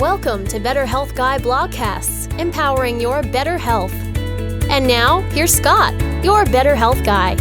Welcome to Better Health Guy Blogcasts, empowering your better health. And now, here's Scott, your Better Health Guy.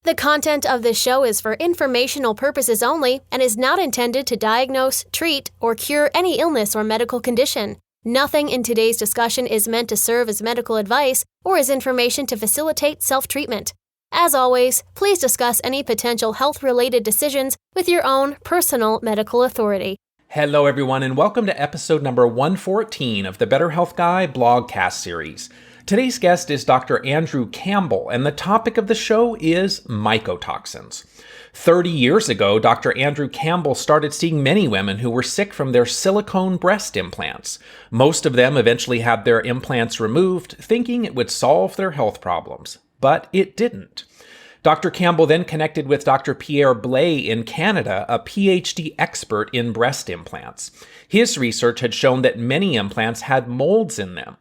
The content of this show is for informational purposes only and is not intended to diagnose, treat, or cure any illness or medical condition. Nothing in today's discussion is meant to serve as medical advice or as information to facilitate self-treatment. As always, please discuss any potential health-related decisions with your own personal medical authority. Hello, everyone, and welcome to episode number 114 of the Better Health Guy blogcast series. Today's guest is Dr. Andrew Campbell, and the topic of the show is mycotoxins. 30 years ago, Dr. Andrew Campbell started seeing many women who were sick from their silicone breast implants. Most of them eventually had their implants removed, thinking it would solve their health problems. But it didn't. Dr. Campbell then connected with Dr. Pierre Blais in Canada, a PhD expert in breast implants. His research had shown that many implants had molds in them.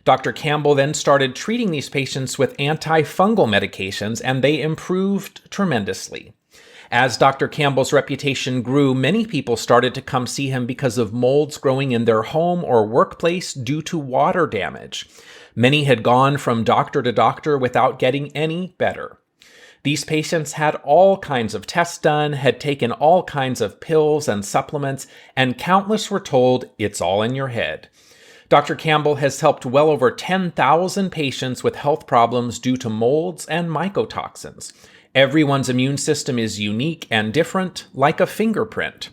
Dr. Campbell then started treating these patients with antifungal medications, and they improved tremendously. As Dr. Campbell's reputation grew, many people started to come see him because of molds growing in their home or workplace due to water damage. Many had gone from doctor to doctor without getting any better. These patients had all kinds of tests done, had taken all kinds of pills and supplements, and countless were told, it's all in your head. Dr. Campbell has helped well over 10,000 patients with health problems due to molds and mycotoxins. Everyone's immune system is unique and different, like a fingerprint.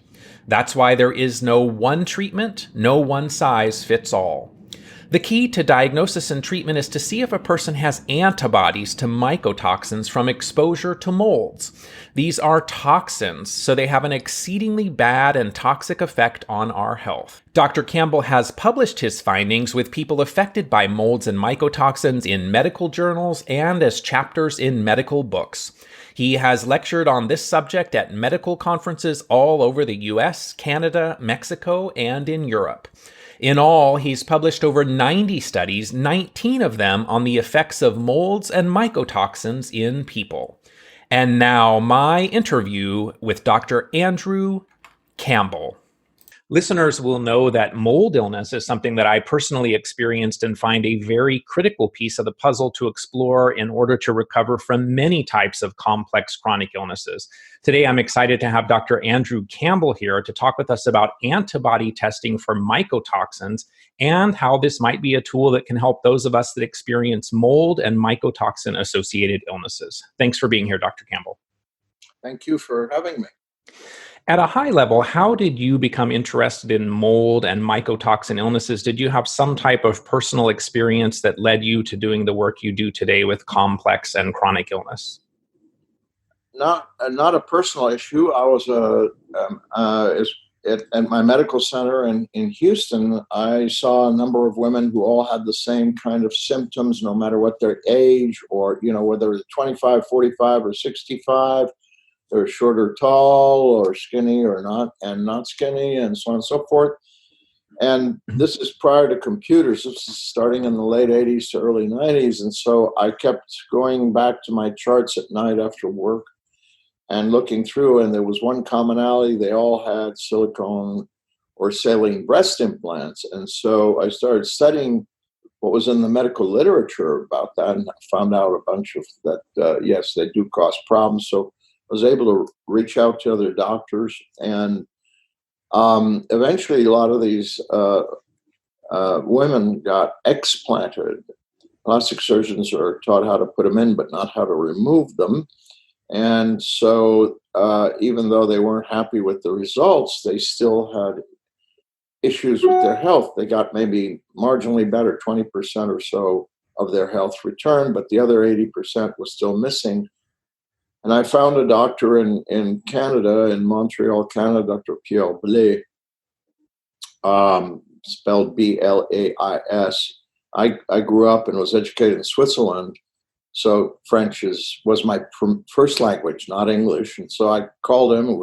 That's why there is no one treatment, no one size fits all. The key to diagnosis and treatment is to see if a person has antibodies to mycotoxins from exposure to molds. These are toxins, so they have an exceedingly bad and toxic effect on our health. Dr. Campbell has published his findings with people affected by molds and mycotoxins in medical journals and as chapters in medical books. He has lectured on this subject at medical conferences all over the US, Canada, Mexico, and in Europe. In all, he's published over 90 studies, 19 of them on the effects of molds and mycotoxins in people. And now, my interview with Dr. Andrew Campbell. Listeners will know that mold illness is something that I personally experienced and find a very critical piece of the puzzle to explore in order to recover from many types of complex chronic illnesses. Today, I'm excited to have Dr. Andrew Campbell here to talk with us about antibody testing for mycotoxins and how this might be a tool that can help those of us that experience mold and mycotoxin-associated illnesses. Thanks for being here, Dr. Campbell. Thank you for having me. At a high level, how did you become interested in mold and mycotoxin illnesses? Did you have some type of personal experience that led you to doing the work you do today with complex and chronic illness? Not a personal issue. I was at my medical center in Houston. I saw a number of women who all had the same kind of symptoms, no matter what their age or, whether it's 25, 45, or 65. They're short or tall or skinny or not skinny, and so on and so forth. And this is prior to computers. This is starting in the late 80s to early 90s. And so I kept going back to my charts at night after work and looking through, and there was one commonality. They all had silicone or saline breast implants. And so I started studying what was in the medical literature about that, and I found out a bunch of that, yes, they do cause problems. So I was able to reach out to other doctors, and eventually a lot of these women got explanted. Plastic surgeons are taught how to put them in, but not how to remove them. And so even though they weren't happy with the results, they still had issues with their health. They got maybe marginally better, 20% or so of their health returned, but the other 80% was still missing. And I found a doctor in Canada, in Montreal, Canada, Dr. Pierre Blais, spelled B-L-A-I-S. I grew up and was educated in Switzerland, so French was my first language, not English. And so I called him, and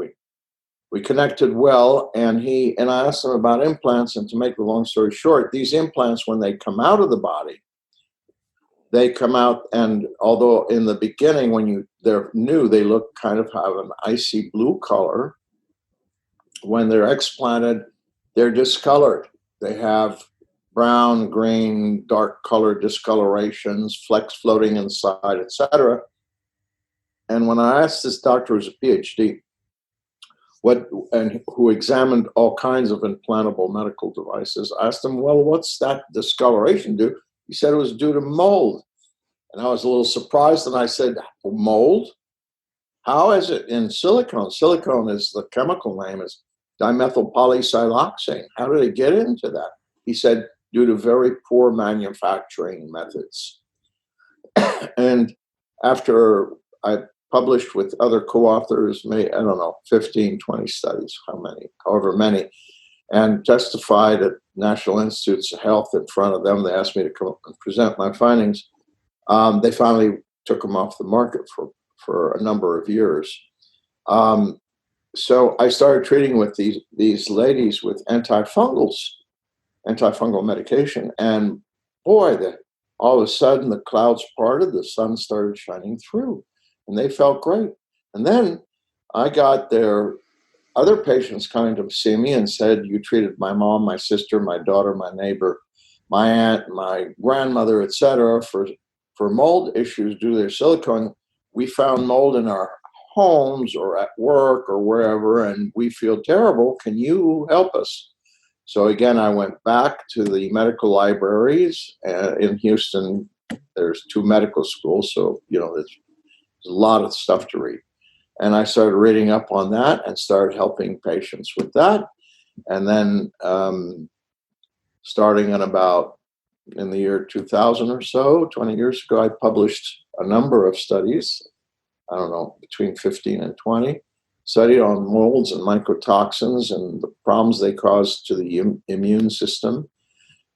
we connected well, and I asked him about implants. And to make the long story short, these implants, when they come out of the body, they come out, and although in the beginning, when they're new, they look kind of have an icy blue color. When they're explanted, they're discolored. They have brown, green, dark color discolorations, flecks floating inside, etc. And when I asked this doctor, who's a PhD, who examined all kinds of implantable medical devices, I asked him, well, what's that discoloration due? He said it was due to mold. And I was a little surprised, and I said, mold? How is it in silicone? Silicone is the chemical name, is dimethyl polysiloxane. How did it get into that? He said, due to very poor manufacturing methods. And after I published with other co-authors, I don't know, 15, 20 studies, however many, and testified at National Institutes of Health in front of them. They asked me to come up and present my findings. They finally took them off the market for a number of years. So I started treating with these ladies with antifungal medication, and boy, all of a sudden the clouds parted, the sun started shining through, and they felt great. And then I got their other patients coming to see me and said, you treated my mom, my sister, my daughter, my neighbor, my aunt, my grandmother, etc., for mold issues due to their silicone. We found mold in our homes or at work or wherever, and we feel terrible. Can you help us? So again, I went back to the medical libraries in Houston. There's 2 medical schools, so there's a lot of stuff to read. And I started reading up on that and started helping patients with that. And then starting in the year 2000 or so, 20 years ago, I published a number of studies, I don't know, between 15 and 20, studied on molds and mycotoxins and the problems they cause to the immune system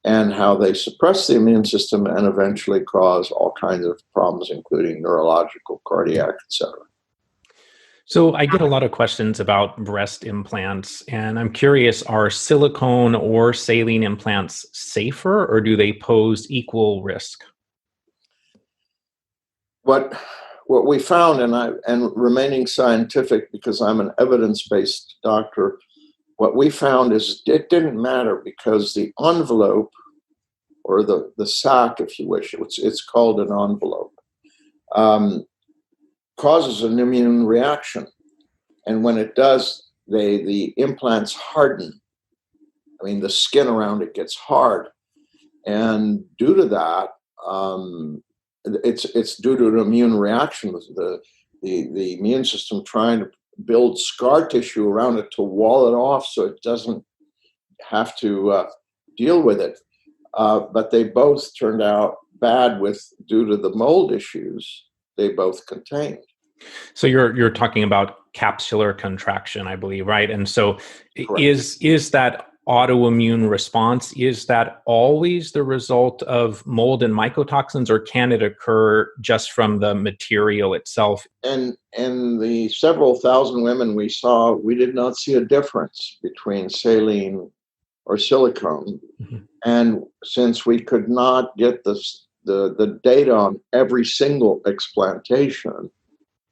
and how they suppress the immune system and eventually cause all kinds of problems, including neurological, cardiac, etc. So I get a lot of questions about breast implants, and I'm curious, are silicone or saline implants safer, or do they pose equal risk? What we found, and remaining scientific because I'm an evidence-based doctor, what we found is it didn't matter because the envelope, or the sac, if you wish, it's called an envelope, causes an immune reaction. And when it does, the implants harden. I mean, the skin around it gets hard. And due to that, it's due to an immune reaction with the immune system trying to build scar tissue around it to wall it off so it doesn't have to deal with it. But they both turned out bad due to the mold issues they both contained. So you're talking about capsular contraction, I believe, right? And so Correct. is that autoimmune response, is that always the result of mold and mycotoxins, or can it occur just from the material itself? And in the several thousand women we saw, we did not see a difference between saline or silicone. Mm-hmm. And since we could not get the data on every single explantation,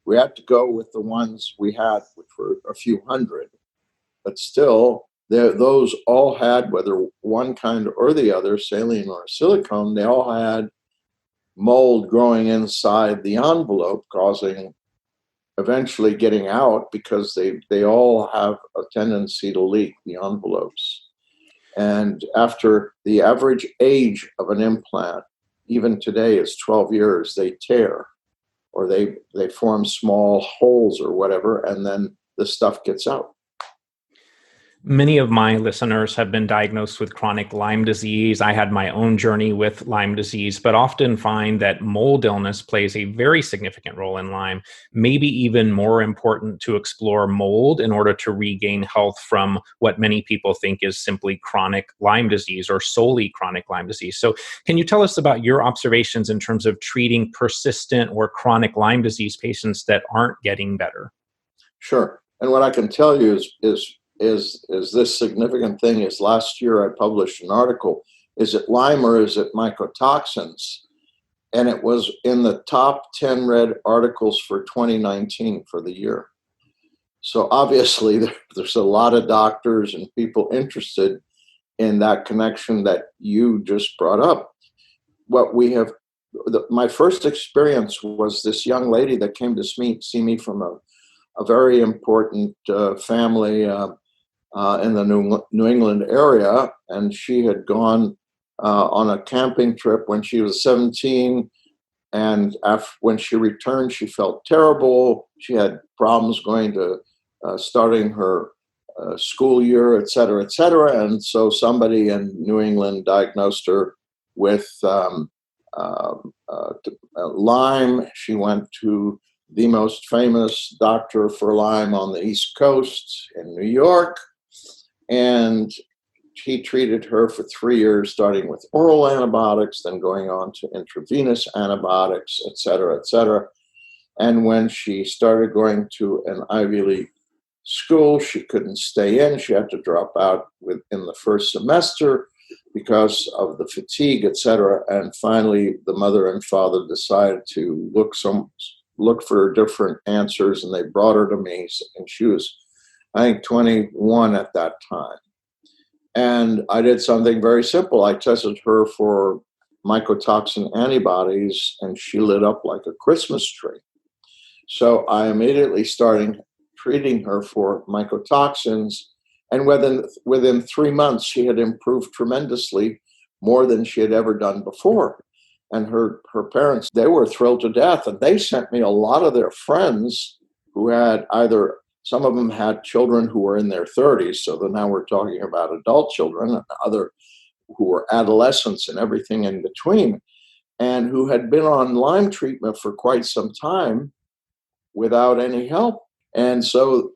we had to go with the ones we had, which were a few hundred. But still, those all had, whether one kind or the other, saline or silicone, they all had mold growing inside the envelope, causing eventually getting out because they all have a tendency to leak the envelopes. And after the average age of an implant, even today is 12 years, they tear or they form small holes or whatever, and then the stuff gets out. Many of my listeners have been diagnosed with chronic Lyme disease. I had my own journey with Lyme disease, but often find that mold illness plays a very significant role in Lyme, maybe even more important to explore mold in order to regain health from what many people think is simply chronic Lyme disease or solely chronic Lyme disease. So can you tell us about your observations in terms of treating persistent or chronic Lyme disease patients that aren't getting better? Sure. And what I can tell you is this significant thing is last year I published an article, is it Lyme or is it mycotoxins? and it was in the top 10 read articles for 2019 for the year. So obviously, there's a lot of doctors and people interested in that connection that you just brought up. What we have, my first experience was this young lady that came to see me from a very important family in the New England area, and she had gone on a camping trip when she was 17. And when she returned, she felt terrible. She had problems going to starting her school year, et cetera, et cetera. And so somebody in New England diagnosed her with Lyme. She went to the most famous doctor for Lyme on the East Coast in New York. And he treated her for 3 years, starting with oral antibiotics, then going on to intravenous antibiotics, et cetera, et cetera. And when she started going to an Ivy League school, she couldn't stay in. She had to drop out within the first semester because of the fatigue, et cetera. And finally, the mother and father decided to look for different answers, and they brought her to me. And she was, I think, 21 at that time. And I did something very simple. I tested her for mycotoxin antibodies, and she lit up like a Christmas tree. So I immediately started treating her for mycotoxins, and within 3 months, she had improved tremendously, more than she had ever done before. And her parents, they were thrilled to death, and they sent me a lot of their friends who had either, some of them had children who were in their 30s, so now we're talking about adult children, and other who were adolescents and everything in between, and who had been on Lyme treatment for quite some time without any help. And so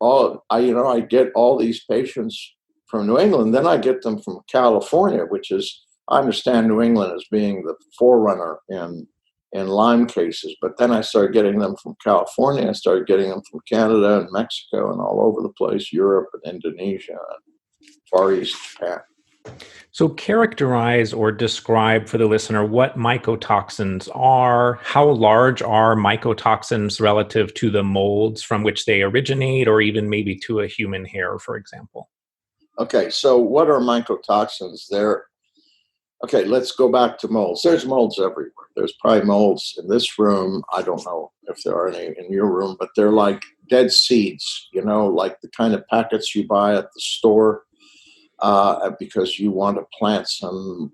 I get all these patients from New England, then I get them from California, which is, I understand New England as being the forerunner in Lyme cases, but then I started getting them from California. I started getting them from Canada and Mexico and all over the place, Europe and Indonesia and Far East Japan. So characterize or describe for the listener what mycotoxins are. How large are mycotoxins relative to the molds from which they originate, or even maybe to a human hair, for example? Okay, so what are mycotoxins? Okay, let's go back to molds. There's molds everywhere. There's probably molds in this room. I don't know if there are any in your room, but they're like dead seeds, like the kind of packets you buy at the store because you want to plant some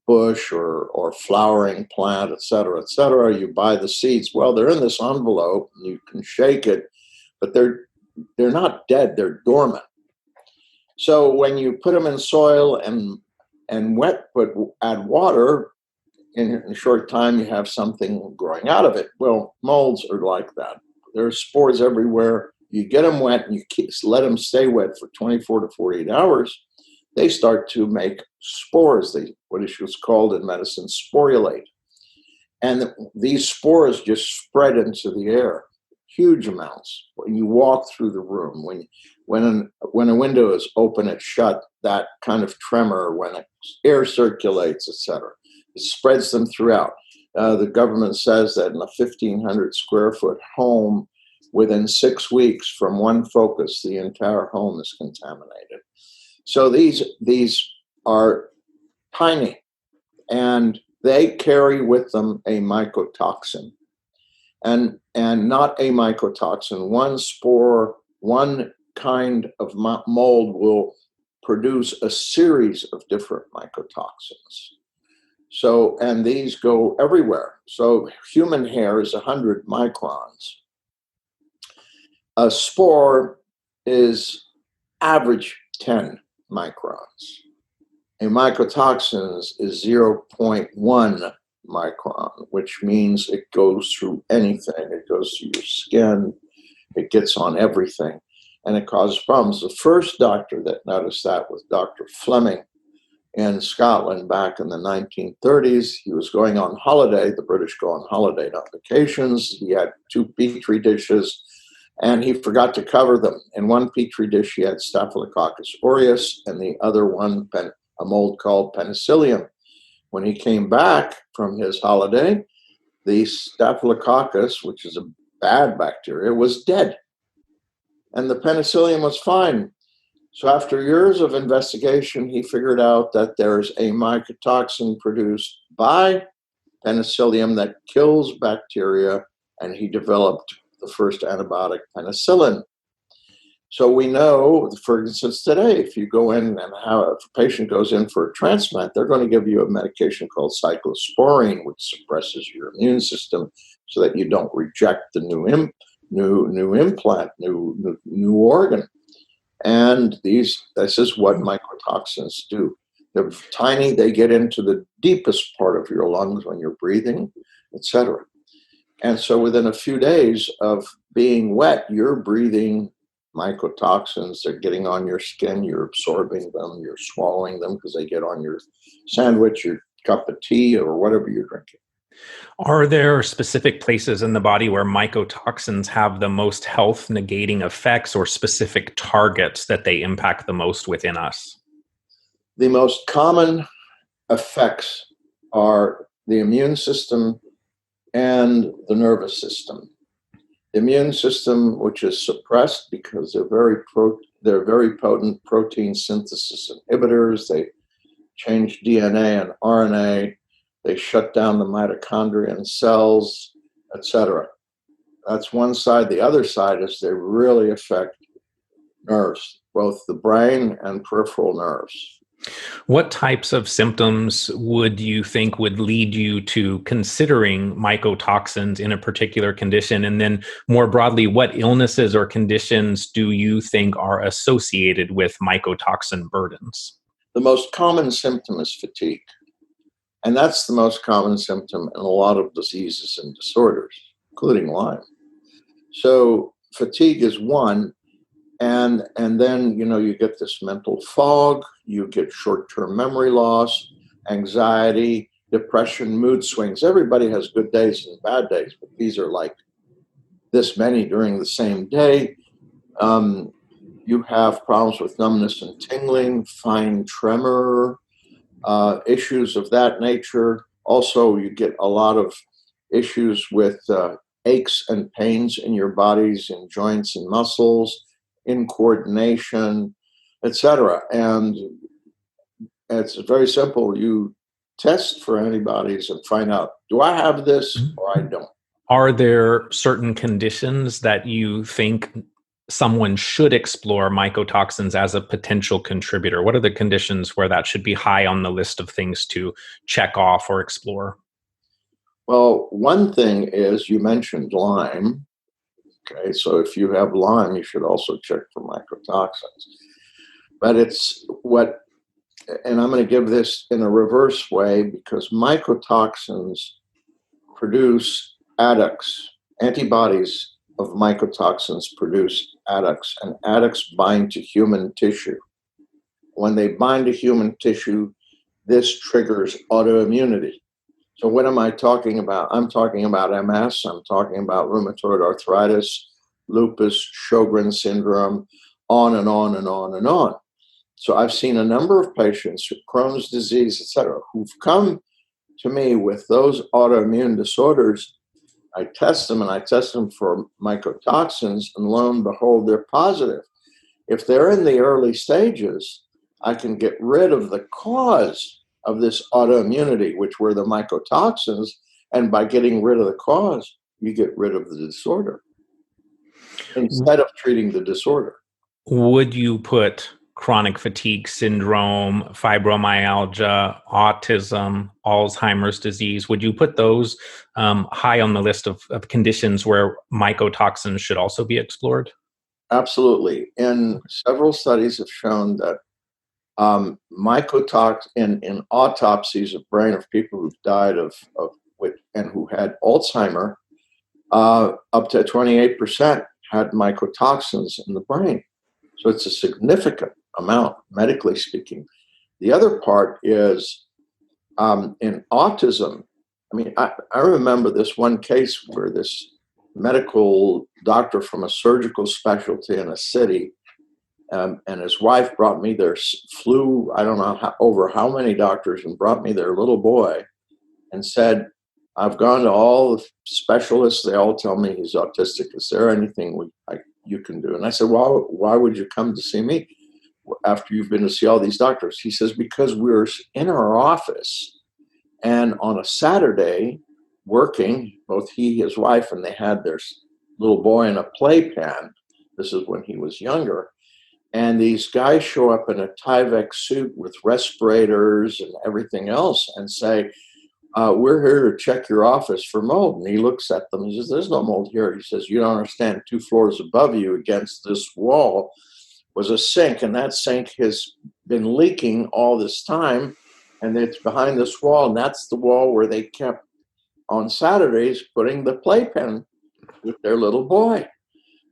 bush or flowering plant, et cetera, et cetera. You buy the seeds. Well, they're in this envelope, and you can shake it, but they're not dead. They're dormant. So when you put them in soil and wet, but add water, in a short time you have something growing out of it. Well, molds are like that. There's spores everywhere. You get them wet and you let them stay wet for 24 to 48 hours. They start to make spores, what is called in medicine sporulate. And these spores just spread into the air, huge amounts. When you walk through the room, when a window is open, it's shut, that kind of tremor, when air circulates, etc. It spreads them throughout. The government says that in a 1,500 square foot home, within 6 weeks from one focus, the entire home is contaminated. So these are tiny, and they carry with them a mycotoxin. And not a mycotoxin. One spore, one kind of mold will produce a series of different mycotoxins. So, and these go everywhere. So human hair is 100 microns. A spore is average 10 microns. A mycotoxin is 0.1 micron, which means it goes through anything. It goes through your skin, it gets on everything, and it causes problems. The first doctor that noticed that was Dr. Fleming in Scotland back in the 1930s. He was going on holiday. The British go on holiday, not vacations. He had 2 petri dishes, and he forgot to cover them. In one petri dish, he had Staphylococcus aureus, and the other one, a mold called penicillium. When he came back from his holiday, the staphylococcus, which is a bad bacteria, was dead. And the penicillium was fine. So after years of investigation, he figured out that there's a mycotoxin produced by penicillium that kills bacteria, and he developed the first antibiotic, penicillin. So we know, for instance, today, if you go in and if a patient goes in for a transplant, they're going to give you a medication called cyclosporine, which suppresses your immune system so that you don't reject the new implant, new organ. And this is what mycotoxins do. They're tiny. They get into the deepest part of your lungs when you're breathing, etc. And so within a few days of being wet, you're breathing mycotoxins. They're getting on your skin. You're absorbing them. You're swallowing them because they get on your sandwich, your cup of tea, or whatever you're drinking. Are there specific places in the body where mycotoxins have the most health negating effects, or specific targets that they impact the most within us? The most common effects are the immune system and the nervous system. The immune system, which is suppressed because they're very potent protein synthesis inhibitors. They change DNA and RNA. They shut down the mitochondria and cells, etc. That's one side. The other side is they really affect nerves, both the brain and peripheral nerves. What types of symptoms would you think would lead you to considering mycotoxins in a particular condition? And then more broadly, what illnesses or conditions do you think are associated with mycotoxin burdens? The most common symptom is fatigue. And that's the most common symptom in a lot of diseases and disorders, including Lyme. So fatigue is one. And then, you get this mental fog, you get short-term memory loss, anxiety, depression, mood swings. Everybody has good days and bad days, but these are like this many during the same day. You have problems with numbness and tingling, fine tremor, issues of that nature. Also, you get a lot of issues with aches and pains in your bodies, in joints and muscles, in coordination, etc. And it's very simple. You test for antibodies and find out, do I have this or I don't? Are there certain conditions that you think someone should explore mycotoxins as a potential contributor? What are the conditions where that should be high on the list of things to check off or explore? Well, one thing is, you mentioned Lyme. Okay, so if you have Lyme, you should also check for mycotoxins. But and I'm going to give this in a reverse way, because mycotoxins produce adducts. Antibodies of mycotoxins produce adducts, and adducts bind to human tissue. When they bind to human tissue, this triggers autoimmunity. So what am I talking about? I'm talking about MS, I'm talking about rheumatoid arthritis, lupus, Sjogren's syndrome, on and on and on and on. So I've seen a number of patients with Crohn's disease, et cetera, who've come to me with those autoimmune disorders. I test them for mycotoxins, and lo and behold, they're positive. If they're in the early stages, I can get rid of the cause of this autoimmunity, which were the mycotoxins, and by getting rid of the cause, you get rid of the disorder instead of treating the disorder. Would you put chronic fatigue syndrome, fibromyalgia, autism, Alzheimer's disease, would you put those high on the list of conditions where mycotoxins should also be explored? Absolutely. And several studies have shown that mycotoxins in autopsies of brain of people who've died and who had Alzheimer, up to 28% had mycotoxins in the brain. So it's a significant amount, medically speaking. The other part is in autism. I mean, I remember this one case where this medical doctor from a surgical specialty in a city, and his wife brought me flew, I don't know over how many doctors, and brought me their little boy and said, I've gone to all the specialists. They all tell me he's autistic. Is there anything you can do? And I said, well, why would you come to see me after you've been to see all these doctors? He says, because we're in our office and on a Saturday working, both he, his wife, and they had their little boy in a playpen. This is when he was younger. And these guys show up in a Tyvek suit with respirators and everything else and say, we're here to check your office for mold. And he looks at them and says, there's no mold here. He says, you don't understand, 2 floors above you against this wall was a sink, and that sink has been leaking all this time, and it's behind this wall, and that's the wall where they kept on Saturdays putting the playpen with their little boy.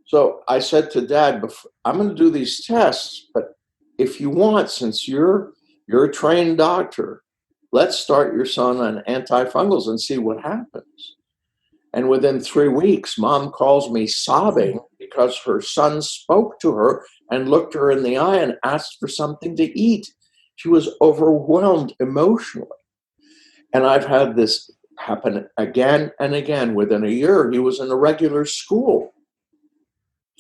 So I said to Dad, I'm going to do these tests, but if you want, since you're a trained doctor, let's start your son on antifungals and see what happens. And within 3 weeks, Mom calls me sobbing because her son spoke to her and looked her in the eye and asked for something to eat. She was overwhelmed emotionally. And I've had this happen again and again. Within a year, he was in a regular school.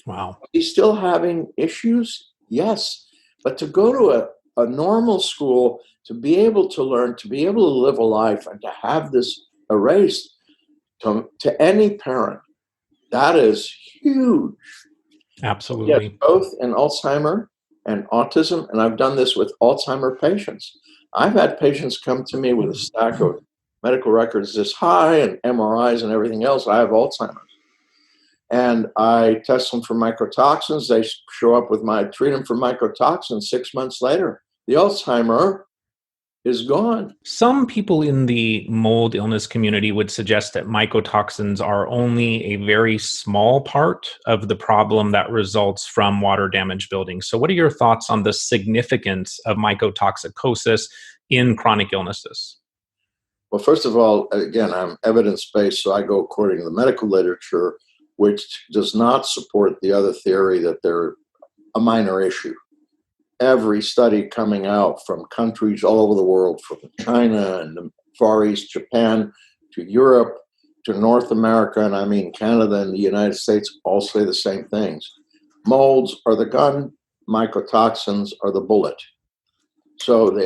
Wow. He's still having issues? Yes. But to go to a normal school, to be able to learn, to be able to live a life, and to have this erased to any parent, that is huge. Absolutely. Yes, both in Alzheimer and autism, and I've done this with Alzheimer patients. I've had patients come to me with a stack of medical records this high and MRIs and everything else. I have Alzheimer's. And I test them for mycotoxins. They show up with treat them for mycotoxins 6 months later. The Alzheimer is gone. Some people in the mold illness community would suggest that mycotoxins are only a very small part of the problem that results from water damaged buildings. So what are your thoughts on the significance of mycotoxicosis in chronic illnesses? Well, first of all, again, I'm evidence-based, so I go according to the medical literature, which does not support the other theory that they're a minor issue. Every study coming out from countries all over the world, from China and the Far East, Japan, to Europe, to North America, and I mean Canada and the United States, all say the same things. Molds are the gun, mycotoxins are the bullet. So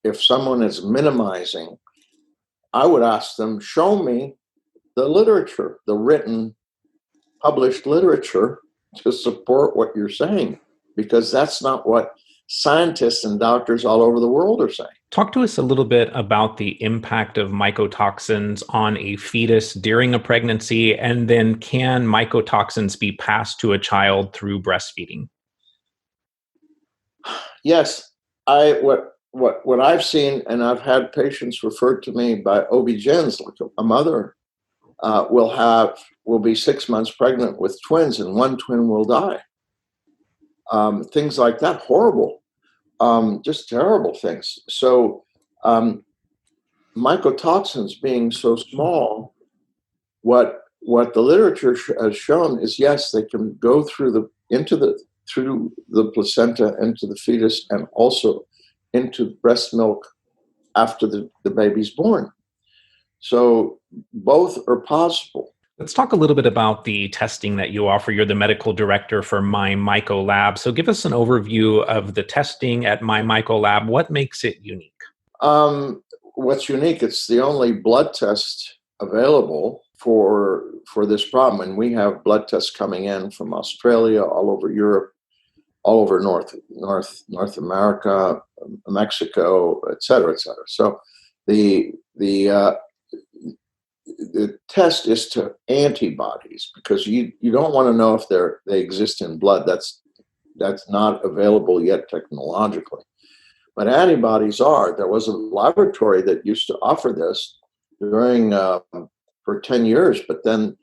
if someone is minimizing, I would ask them, show me the literature, the written, published literature to support what you're saying, because that's not what scientists and doctors all over the world are saying. Talk to us a little bit about the impact of mycotoxins on a fetus during a pregnancy, and then can mycotoxins be passed to a child through breastfeeding? Yes, what I've seen, and I've had patients referred to me by OB-GYNs, like a mother will be 6 months pregnant with twins, and one twin will die. Things like that, horrible, just terrible things. So mycotoxins being so small, what the literature has shown is, yes, they can go through the placenta into the fetus, and also into breast milk after the baby's born. So both are possible. Let's talk a little bit about the testing that you offer. You're the medical director for MyMyco Lab. So give us an overview of the testing at MyMyco Lab. What makes it unique? What's unique, it's the only blood test available for this problem. And we have blood tests coming in from Australia, all over Europe, all over North America, Mexico, et cetera, et cetera. So the test is to antibodies, because you don't want to know if they exist in blood. That's not available yet technologically. But antibodies are. There was a laboratory that used to offer this for 10 years, but then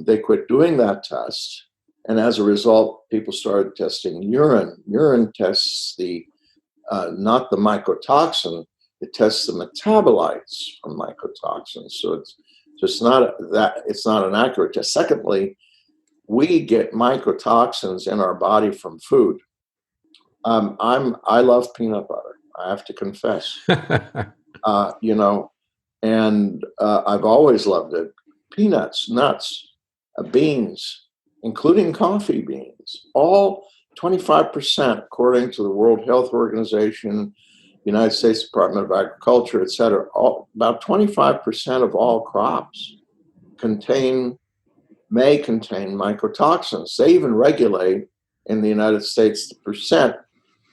they quit doing that test. And as a result, people started testing urine. Urine tests not the mycotoxin, it tests the metabolites from mycotoxins. So it's just it's not an accurate test. Secondly, we get mycotoxins in our body from food. I love peanut butter, I have to confess. you know, and I've always loved it. Peanuts, nuts, beans, including coffee beans, all 25%, according to the World Health Organization, United States Department of Agriculture, et cetera. About 25% of all crops may contain mycotoxins. They even regulate in the United States the percent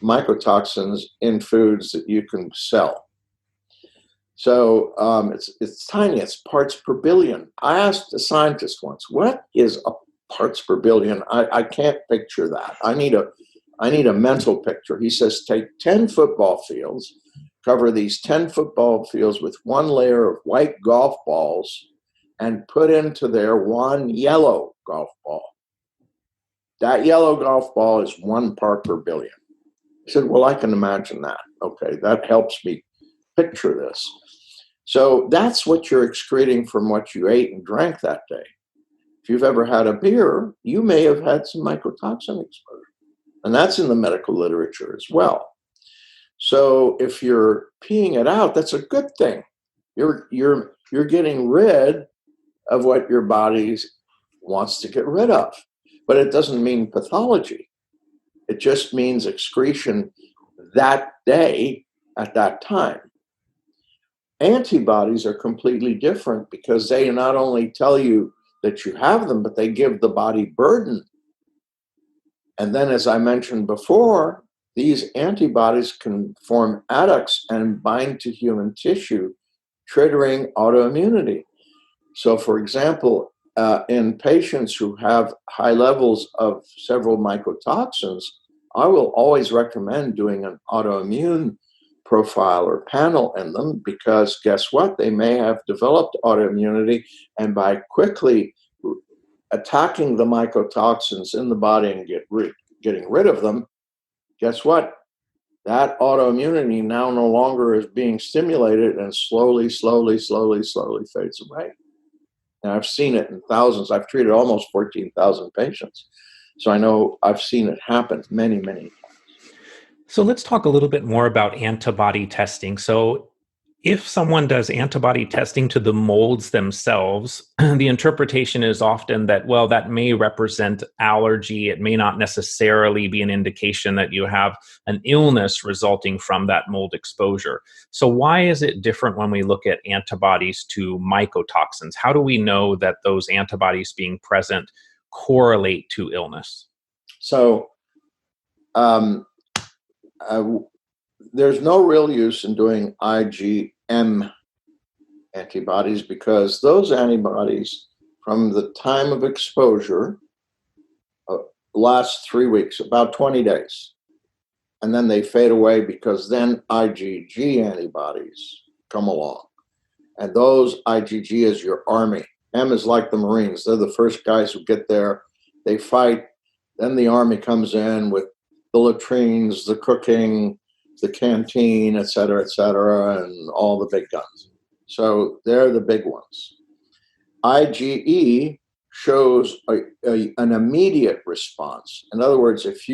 mycotoxins in foods that you can sell. So it's tiny. It's parts per billion. I asked a scientist once, "What is a parts per billion?" I can't picture that. I need a mental picture. He says, take 10 football fields, cover these 10 football fields with one layer of white golf balls, and put into there one yellow golf ball. That yellow golf ball is 1 part per billion. I said, well, I can imagine that. Okay, that helps me picture this. So that's what you're excreting from what you ate and drank that day. If you've ever had a beer, you may have had some mycotoxin exposure. And that's in the medical literature as well. So if you're peeing it out, that's a good thing. You're getting rid of what your body wants to get rid of. But it doesn't mean pathology. It just means excretion that day at that time. Antibodies are completely different because they not only tell you that you have them, but they give the body burden. And then, as I mentioned before, these antibodies can form adducts and bind to human tissue, triggering autoimmunity. So, for example, in patients who have high levels of several mycotoxins, I will always recommend doing an autoimmune profile or panel in them, because guess what? They may have developed autoimmunity, and by quickly attacking the mycotoxins in the body and getting rid of them, guess what? That autoimmunity now no longer is being stimulated and slowly fades away. And I've seen it in thousands. I've treated almost 14,000 patients. So I know I've seen it happen many, many times. So let's talk a little bit more about antibody testing. So if someone does antibody testing to the molds themselves, the interpretation is often that, well, that may represent allergy. It may not necessarily be an indication that you have an illness resulting from that mold exposure. So why is it different when we look at antibodies to mycotoxins? How do we know that those antibodies being present correlate to illness? So there's no real use in doing IgM antibodies, because those antibodies from the time of exposure last 3 weeks, about 20 days. And then they fade away, because then IgG antibodies come along. And those IgG is your army. M is like the Marines. They're the first guys who get there. They fight. Then the army comes in with the latrines, the cooking, the canteen, et cetera, and all the big guns. So they're the big ones. IgE shows an immediate response. In other words, if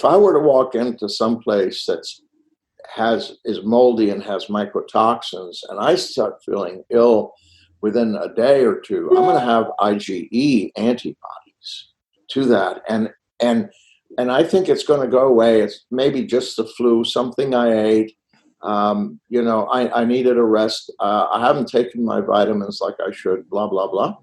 I were to walk into some place is moldy and has mycotoxins, and I start feeling ill within a day or two, I'm going to have IgE antibodies to that, and I think it's going to go away. It's maybe just the flu, something I ate. I needed a rest. I haven't taken my vitamins like I should, blah, blah, blah.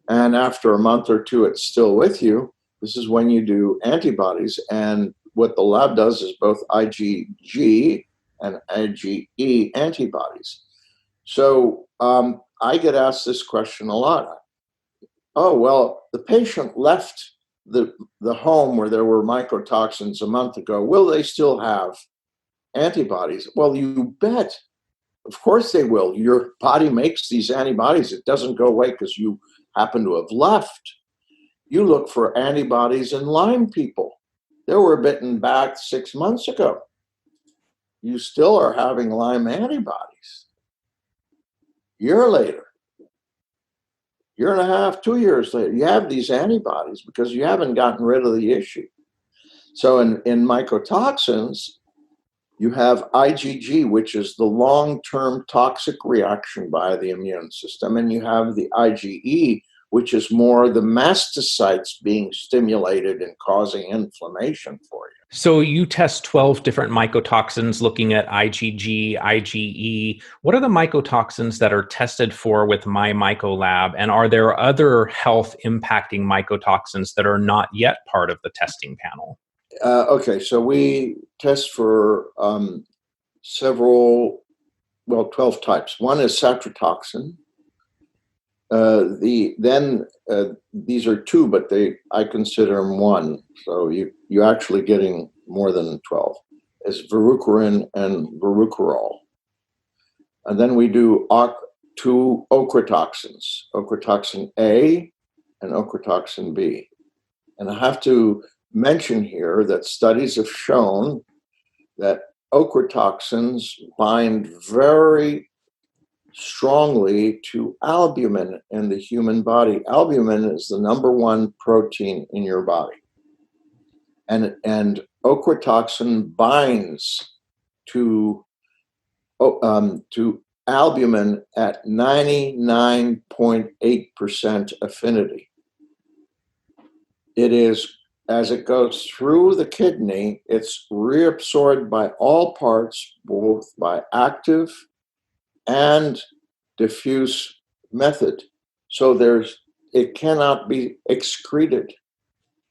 And after a month or two, it's still with you. This is when you do antibodies. And what the lab does is both IgG and IgE antibodies. So I get asked this question a lot. Oh, well, the patient left the home where there were mycotoxins a month ago. Will they still have antibodies? Well, you bet. Of course they will. Your body makes these antibodies. It doesn't go away because you happen to have left. You look for antibodies in Lyme people. They were bitten back 6 months ago. You still are having Lyme antibodies. Year later, year and a half, 2 years later, you have these antibodies because you haven't gotten rid of the issue. So in mycotoxins, You have IgG, which is the long-term toxic reaction by the immune system, and you have the IgE, which is more the mastocytes being stimulated and causing inflammation for you. So you test 12 different mycotoxins looking at IgG, IgE. What are the mycotoxins that are tested for with my mycolab? And are there other health impacting mycotoxins that are not yet part of the testing panel? Okay, so we test for 12 types. One is saprotoxin. These are two, but I consider them one. So you're actually getting more than 12. It's verrucorin and verrucorol. And then we do two ochratoxins, ochratoxin A and ochratoxin B. And I have to mention here that studies have shown that ochratoxins bind very strongly to albumin in the human body. Albumin is the number one protein in your body. And ochratoxin binds to albumin at 99.8% affinity. It is, as it goes through the kidney, it's reabsorbed by all parts, both by active and diffuse method. So it cannot be excreted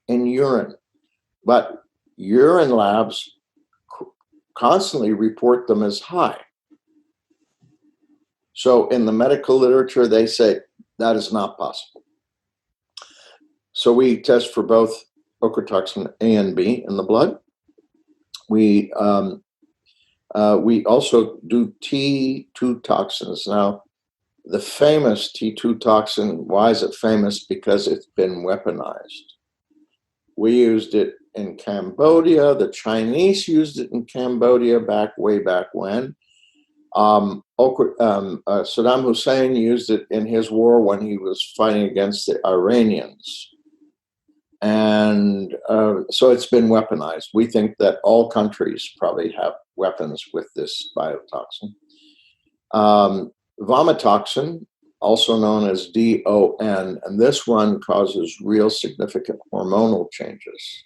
in urine. But urine labs constantly report them as high. So in the medical literature, they say that is not possible. So we test for both ochratoxin A and B in the blood. We also do T2 toxins. Now, the famous T2 toxin, why is it famous? Because it's been weaponized. We used it in Cambodia. The Chinese used it in Cambodia way back when. Saddam Hussein used it in his war when he was fighting against the Iranians. And so it's been weaponized. We think that all countries probably have weapons with this biotoxin. Vomitoxin, also known as DON, and this one causes real significant hormonal changes.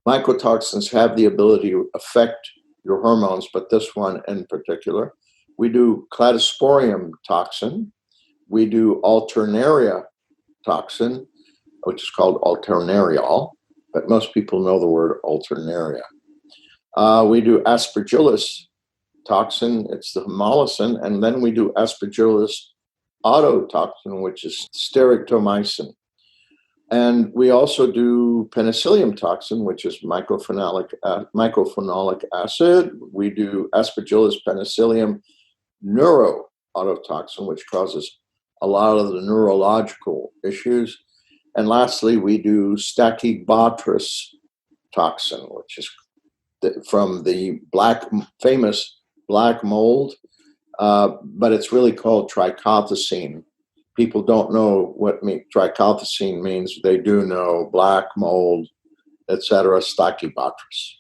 Mycotoxins have the ability to affect your hormones, but this one in particular. We do cladosporium toxin. We do alternaria toxin, which is called alternariol, but most people know the word alternaria. We do aspergillus toxin, it's the hemolysin, and then we do aspergillus autotoxin, which is sterictomycin. And we also do penicillium toxin, which is mycophenolic acid. We do aspergillus penicillium neuroautotoxin, which causes a lot of the neurological issues. And lastly, we do Stachybotrys toxin, which is from the famous black mold, but it's really called trichothecene. People don't know what trichothecene means. They do know black mold, etc., Stachybotrys.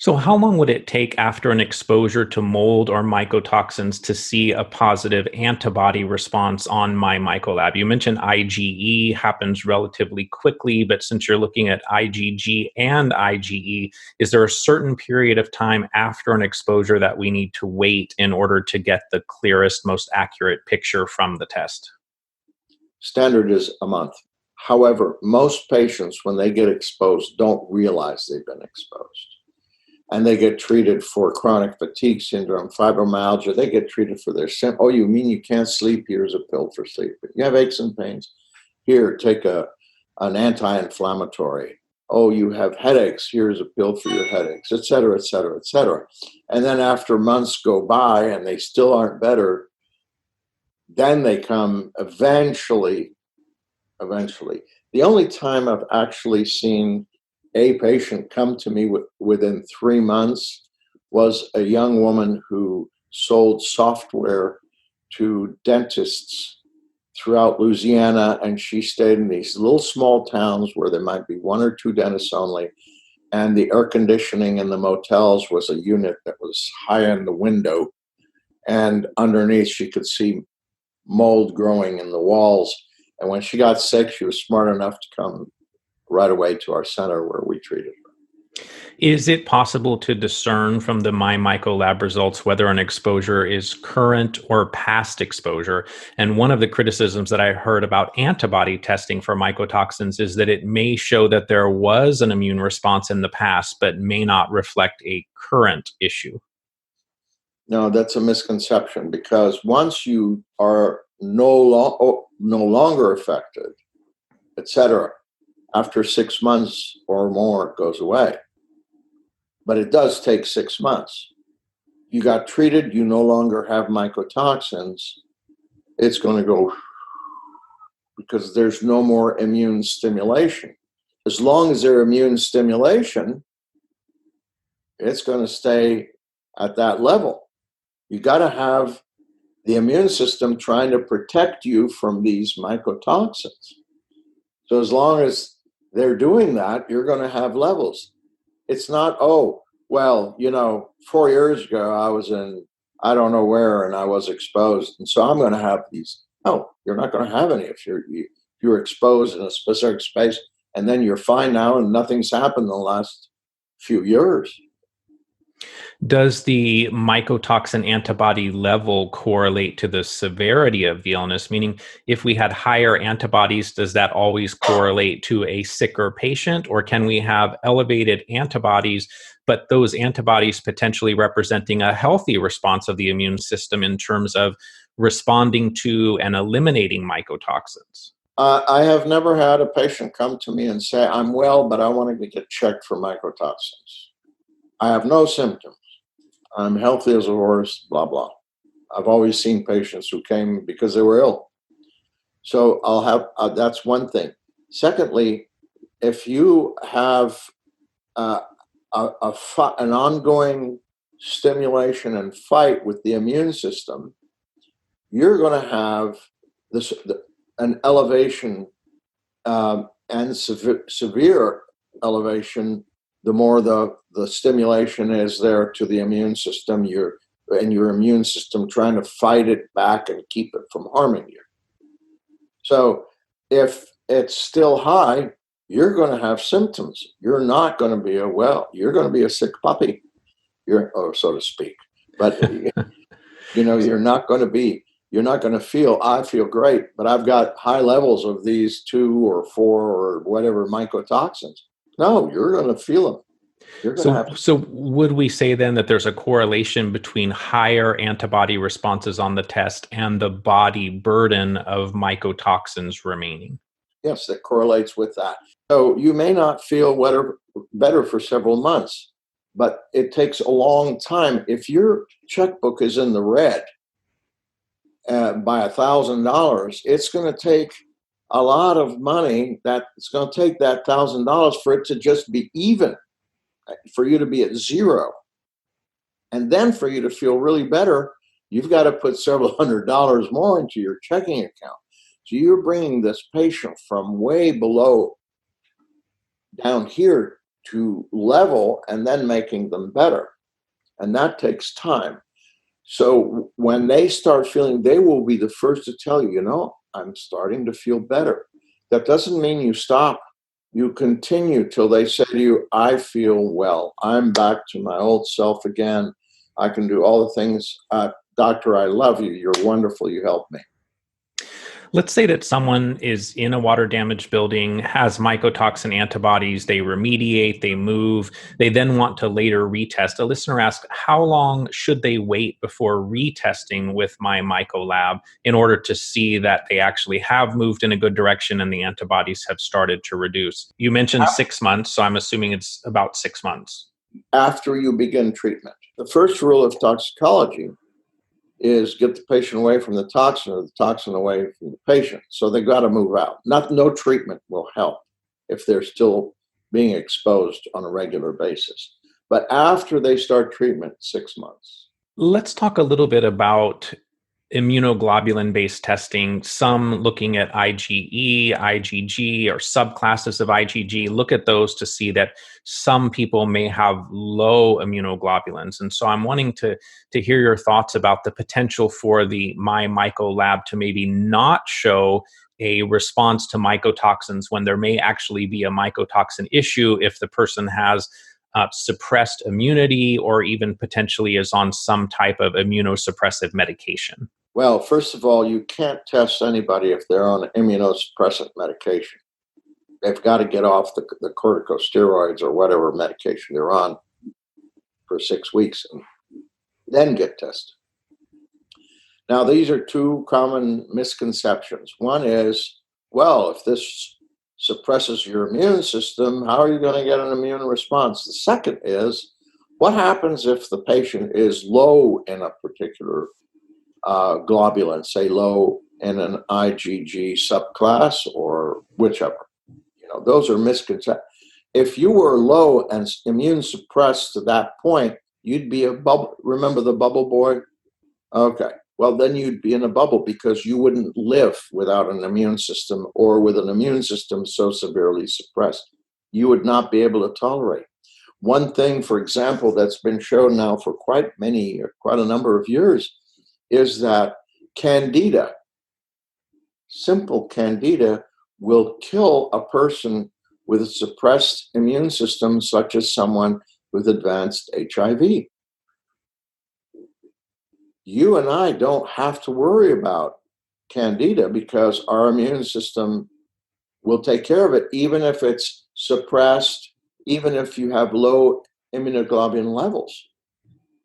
So how long would it take after an exposure to mold or mycotoxins to see a positive antibody response on my mycolab? You mentioned IgE happens relatively quickly, but since you're looking at IgG and IgE, is there a certain period of time after an exposure that we need to wait in order to get the clearest, most accurate picture from the test? Standard is a month. However, most patients, when they get exposed, don't realize they've been exposed. And they get treated for chronic fatigue syndrome, fibromyalgia. They get treated for their symptoms. Oh, you mean you can't sleep? Here's a pill for sleep. You have aches and pains. Here, take an anti-inflammatory. Oh, you have headaches. Here's a pill for your headaches, et cetera, et cetera, et cetera. And then after months go by and they still aren't better, then they come eventually. The only time I've actually seen a patient come to me within 3 months was a young woman who sold software to dentists throughout Louisiana, and she stayed in these little small towns where there might be one or two dentists only, and the air conditioning in the motels was a unit that was high in the window, and underneath she could see mold growing in the walls. And when she got sick, she was smart enough to come right away to our center where we treated her. Is it possible to discern from the MyMyco results whether an exposure is current or past exposure? And one of the criticisms that I heard about antibody testing for mycotoxins is that it may show that there was an immune response in the past, but may not reflect a current issue. No, that's a misconception, because once you are no longer affected, etc., after 6 months or more, it goes away. But it does take 6 months. You got treated, you no longer have mycotoxins, it's going to go, because there's no more immune stimulation. As long as there's immune stimulation, it's going to stay at that level. You got to have the immune system trying to protect you from these mycotoxins. So as long as they're doing that, you're going to have levels. It's not, oh, well, 4 years ago I was in, I don't know where, and I was exposed, and so I'm going to have these. No, you're not going to have any if you're exposed in a specific space, and then you're fine now, and nothing's happened in the last few years. Does the mycotoxin antibody level correlate to the severity of the illness? Meaning, if we had higher antibodies, does that always correlate to a sicker patient? Or can we have elevated antibodies, but those antibodies potentially representing a healthy response of the immune system in terms of responding to and eliminating mycotoxins? I have never had a patient come to me and say, I'm well, but I want to get checked for mycotoxins. I have no symptoms. I'm healthy as a horse, blah, blah. I've always seen patients who came because they were ill. So I'll have, that's one thing. Secondly, if you have an ongoing stimulation and fight with the immune system, you're going to have an elevation and severe elevation. The more the stimulation is there to the immune system, your immune system trying to fight it back and keep it from harming you. So if it's still high, you're going to have symptoms. You're not going to be you're going to be a sick puppy, so to speak. But you're not going to feel, I feel great, but I've got high levels of these 2 or 4 or whatever mycotoxins. No, you're going to feel them. So would we say then that there's a correlation between higher antibody responses on the test and the body burden of mycotoxins remaining? Yes, that correlates with that. So you may not feel better for several months, but it takes a long time. If your checkbook is in the red by $1,000, it's going to take a lot of money. That it's going to take that $1,000 for it to just be even, for you to be at zero. And then for you to feel really better, you've got to put several $100s more into your checking account. So you're bringing this patient from way below down here to level and then making them better. And that takes time. So when they start feeling, they will be the first to tell you, I'm starting to feel better. That doesn't mean you stop. You continue till they say to you, I feel well. I'm back to my old self again. I can do all the things. Doctor, I love you. You're wonderful. You helped me. Let's say that someone is in a water damaged building, has mycotoxin antibodies, they remediate, they move, they then want to later retest. A listener asked, how long should they wait before retesting with MyMyco in order to see that they actually have moved in a good direction and the antibodies have started to reduce? You mentioned 6 months, so I'm assuming it's about 6 months. After you begin treatment. The first rule of toxicology is get the patient away from the toxin or the toxin away from the patient. So they got to move out. No treatment will help if they're still being exposed on a regular basis. But after they start treatment, 6 months. Let's talk a little bit about immunoglobulin-based testing, some looking at IgE, IgG, or subclasses of IgG, look at those to see that some people may have low immunoglobulins. And so I'm wanting to hear your thoughts about the potential for the MyMyco to maybe not show a response to mycotoxins when there may actually be a mycotoxin issue if the person has suppressed immunity or even potentially is on some type of immunosuppressive medication. Well, first of all, you can't test anybody if they're on immunosuppressant medication. They've got to get off the corticosteroids or whatever medication they're on for 6 weeks and then get tested. Now, these are two common misconceptions. One is, well, if this suppresses your immune system, how are you going to get an immune response? The second is, what happens if the patient is low in a particular globulin, say low in an IgG subclass or whichever? Those are misconceptions. If you were low and immune suppressed to that point, you'd be a bubble. Remember the bubble boy? Okay. Well, then you'd be in a bubble because you wouldn't live without an immune system or with an immune system so severely suppressed. You would not be able to tolerate. One thing, for example, that's been shown now for quite a number of years is that candida, simple candida, will kill a person with a suppressed immune system, such as someone with advanced HIV. You and I don't have to worry about candida because our immune system will take care of it, even if it's suppressed, even if you have low immunoglobulin levels.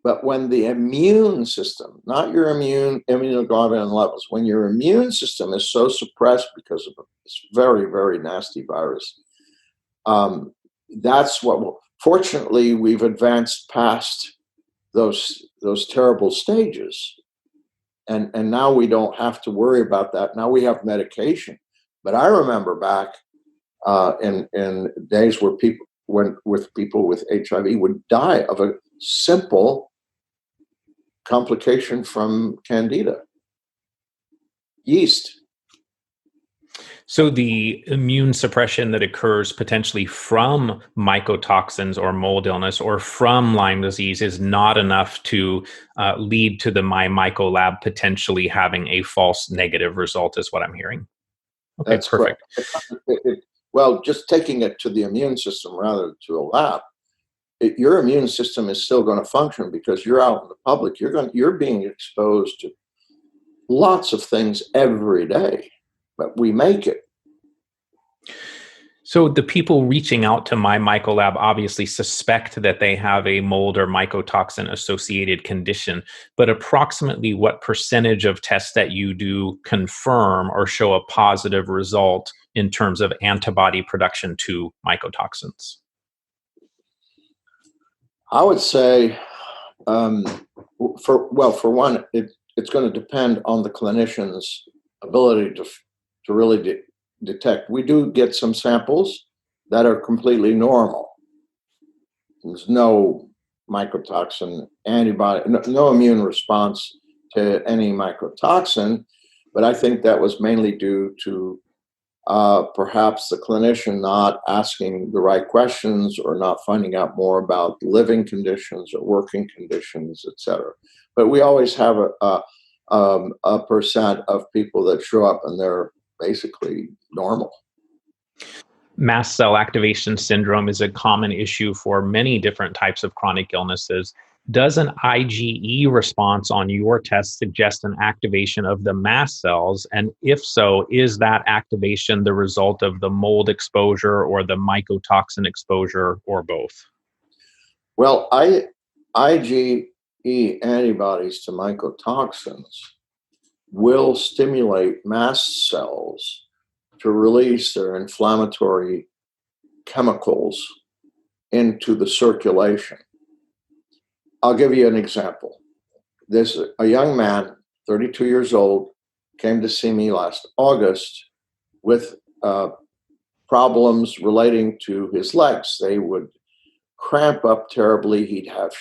But when the immune system, not your immunoglobulin levels, when your immune system is so suppressed because of this very, very nasty virus, that's what will. Fortunately, we've advanced past those terrible stages, and now we don't have to worry about that. Now we have medication. But I remember back in days where people with HIV would die of a simple complication from candida, yeast. So the immune suppression that occurs potentially from mycotoxins or mold illness or from Lyme disease is not enough to lead to the MyMyco potentially having a false negative result, is what I'm hearing. Okay, That's perfect. Well, just taking it to the immune system rather than to a lab, your immune system is still going to function because you're out in the public. You're being exposed to lots of things every day, but we make it. So the people reaching out to MyMyco obviously suspect that they have a mold or mycotoxin associated condition, but approximately what percentage of tests that you do confirm or show a positive result in terms of antibody production to mycotoxins? I would say, for one, it's going to depend on the clinician's ability to really detect. We do get some samples that are completely normal. There's no mycotoxin antibody, no immune response to any mycotoxin, but I think that was mainly due to perhaps the clinician not asking the right questions or not finding out more about living conditions or working conditions, etc. But we always have a percent of people that show up and they're basically normal. Mast cell activation syndrome is a common issue for many different types of chronic illnesses. Does an IgE response on your test suggest an activation of the mast cells? And if so, is that activation the result of the mold exposure or the mycotoxin exposure or both? Well, IgE antibodies to mycotoxins will stimulate mast cells to release their inflammatory chemicals into the circulation. I'll give you an example. There's a young man, 32 years old, came to see me last August with problems relating to his legs. They would cramp up terribly. He'd have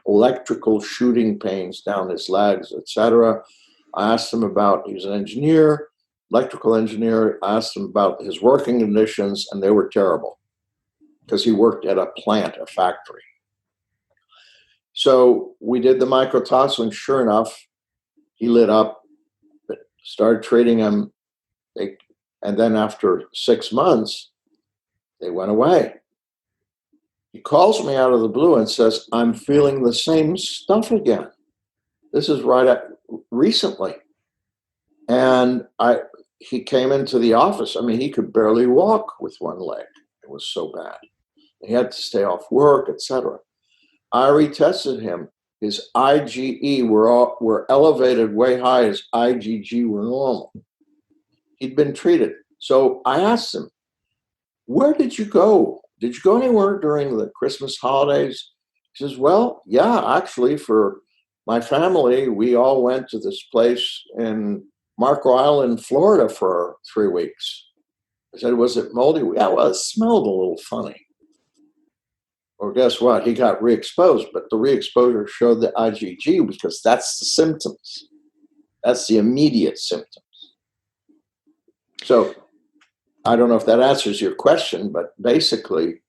electrical shooting pains down his legs, etc. I asked him about, he's an engineer, electrical engineer. I asked him about his working conditions, and they were terrible because he worked at a plant, a factory. So we did the mycotoxins. Sure enough, he lit up, started treating him. And then after 6 months, they went away. He calls me out of the blue and says, I'm feeling the same stuff again. This is recently. And he came into the office. I mean, he could barely walk with one leg. It was so bad. He had to stay off work, etc. I retested him. His IgE were elevated way high. His IgG were normal. He'd been treated. So I asked him, where did you go? Did you go anywhere during the Christmas holidays? He says, well, yeah, actually, for my family, we all went to this place in Marco Island, Florida for 3 weeks. I said, was it moldy? Yeah, well, it smelled a little funny. Well, guess what? He got re-exposed, but the re-exposure showed the IgG because that's the symptoms. That's the immediate symptoms. So I don't know if that answers your question, but basically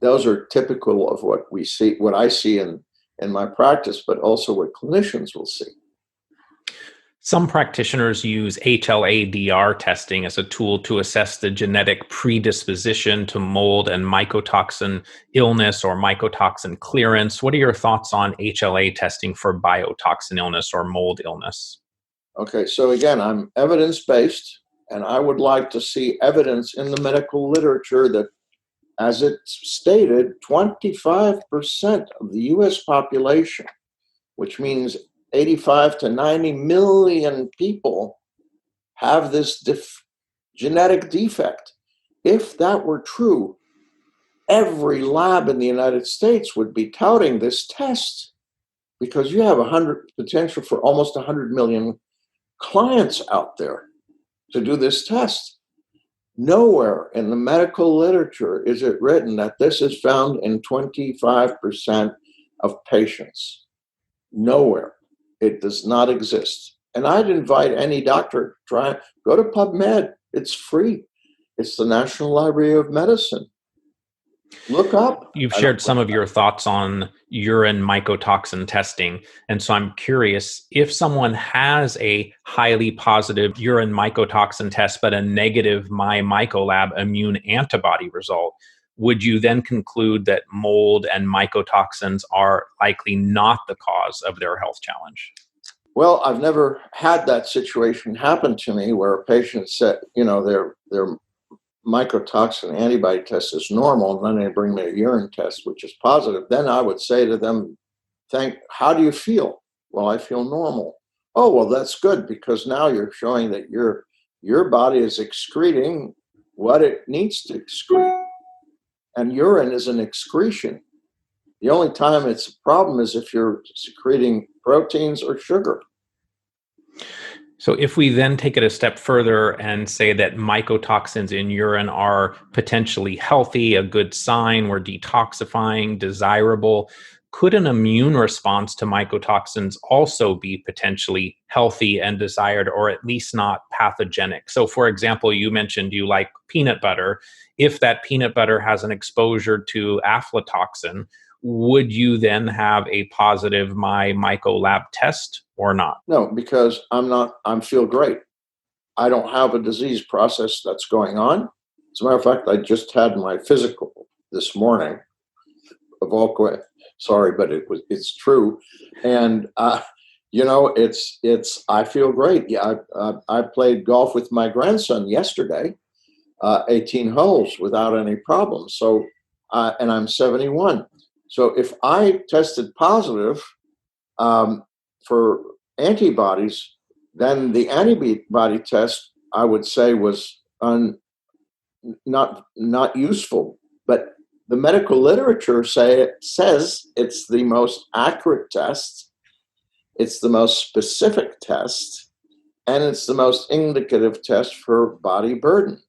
those are typical of what we see, what I see in my practice, but also what clinicians will see. Some practitioners use HLA-DR testing as a tool to assess the genetic predisposition to mold and mycotoxin illness or mycotoxin clearance. What are your thoughts on HLA testing for biotoxin illness or mold illness? Okay, so again, I'm evidence-based, and I would like to see evidence in the medical literature that, as it's stated, 25% of the US population, which means 85 to 90 million people, have this genetic defect. If that were true, every lab in the United States would be touting this test because you have potential for almost 100 million clients out there to do this test. Nowhere in the medical literature is it written that this is found in 25% of patients. Nowhere. It does not exist. And I'd invite any doctor to go to PubMed. It's free. It's the National Library of Medicine. Look up. You've shared some of your thoughts on urine mycotoxin testing. And so I'm curious, if someone has a highly positive urine mycotoxin test, but a negative MyMycoLab immune antibody result, would you then conclude that mold and mycotoxins are likely not the cause of their health challenge? Well, I've never had that situation happen to me where a patient said, their mycotoxin antibody test is normal, and then they bring me a urine test, which is positive. Then I would say to them, how do you feel? Well, I feel normal. Oh, well, that's good, because now you're showing that your body is excreting what it needs to excrete. And urine is an excretion. The only time it's a problem is if you're secreting proteins or sugar. So if we then take it a step further and say that mycotoxins in urine are potentially healthy, a good sign, we're detoxifying, desirable, could an immune response to mycotoxins also be potentially healthy and desired, or at least not pathogenic? So for example, you mentioned you like peanut butter. If that peanut butter has an exposure to aflatoxin, would you then have a positive MyMycoLab test or not? No, because I feel great. I don't have a disease process that's going on. As a matter of fact, I just had my physical this morning. Sorry, but it's true. And, I feel great. Yeah, I played golf with my grandson yesterday, 18 holes without any problems. So, and I'm 71. So if I tested positive for antibodies, then the antibody test, I would say, was not useful. But the medical literature says it's the most accurate test, it's the most specific test, and it's the most indicative test for body burden.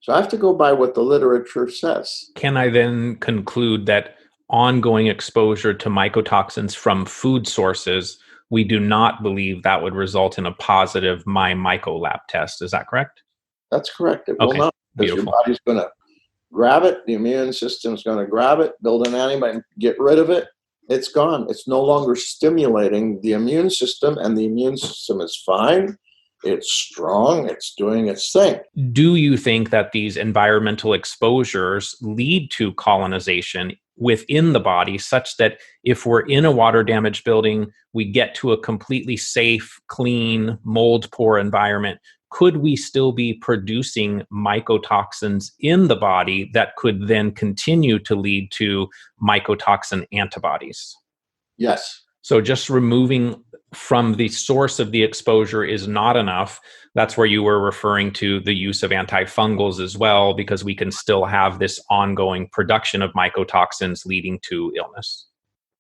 So I have to go by what the literature says. Can I then conclude that ongoing exposure to mycotoxins from food sources we do not believe that would result in a positive MyMycoLab test. Is that correct? That's correct. It will Okay, not, because your beautiful. body's going to grab it. The immune system's going to grab it, build an antibody, get rid of it. It's gone. It's no longer stimulating the immune system, and the immune system is fine. It's strong. It's doing its thing. Do you think that these environmental exposures lead to colonization within the body, such that if we're in a water damaged building, we get to a completely safe, clean, mold poor environment? Could we still be producing mycotoxins in the body that could then continue to lead to mycotoxin antibodies? Yes. So just removing from the source of the exposure is not enough. That's where you were referring to the use of antifungals as well, because we can still have this ongoing production of mycotoxins leading to illness.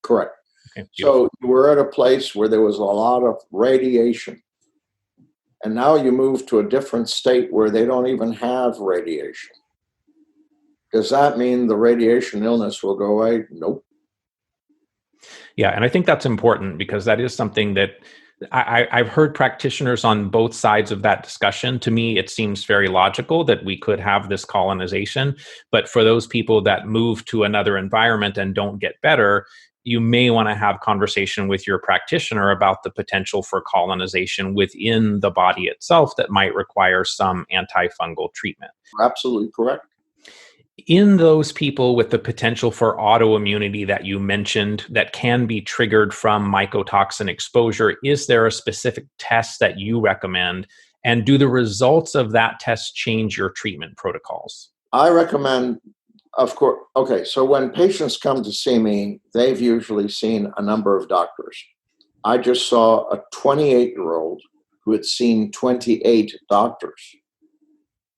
Correct. Okay, beautiful. So we're at a place where there was a lot of radiation. And now you move to a different state where they don't even have radiation. Does that mean the radiation illness will go away? Nope. Yeah, and I think that's important, because that is something that I've heard practitioners on both sides of that discussion. To me, it seems very logical that we could have this colonization. But for those people that move to another environment and don't get better, you may want to have conversation with your practitioner about the potential for colonization within the body itself that might require some antifungal treatment. Absolutely correct. In those people with the potential for autoimmunity that you mentioned that can be triggered from mycotoxin exposure, is there a specific test that you recommend? And do the results of that test change your treatment protocols? I recommend, of course, okay, so when patients come to see me, they've usually seen a number of doctors. I just saw a 28-year-old who had seen 28 doctors.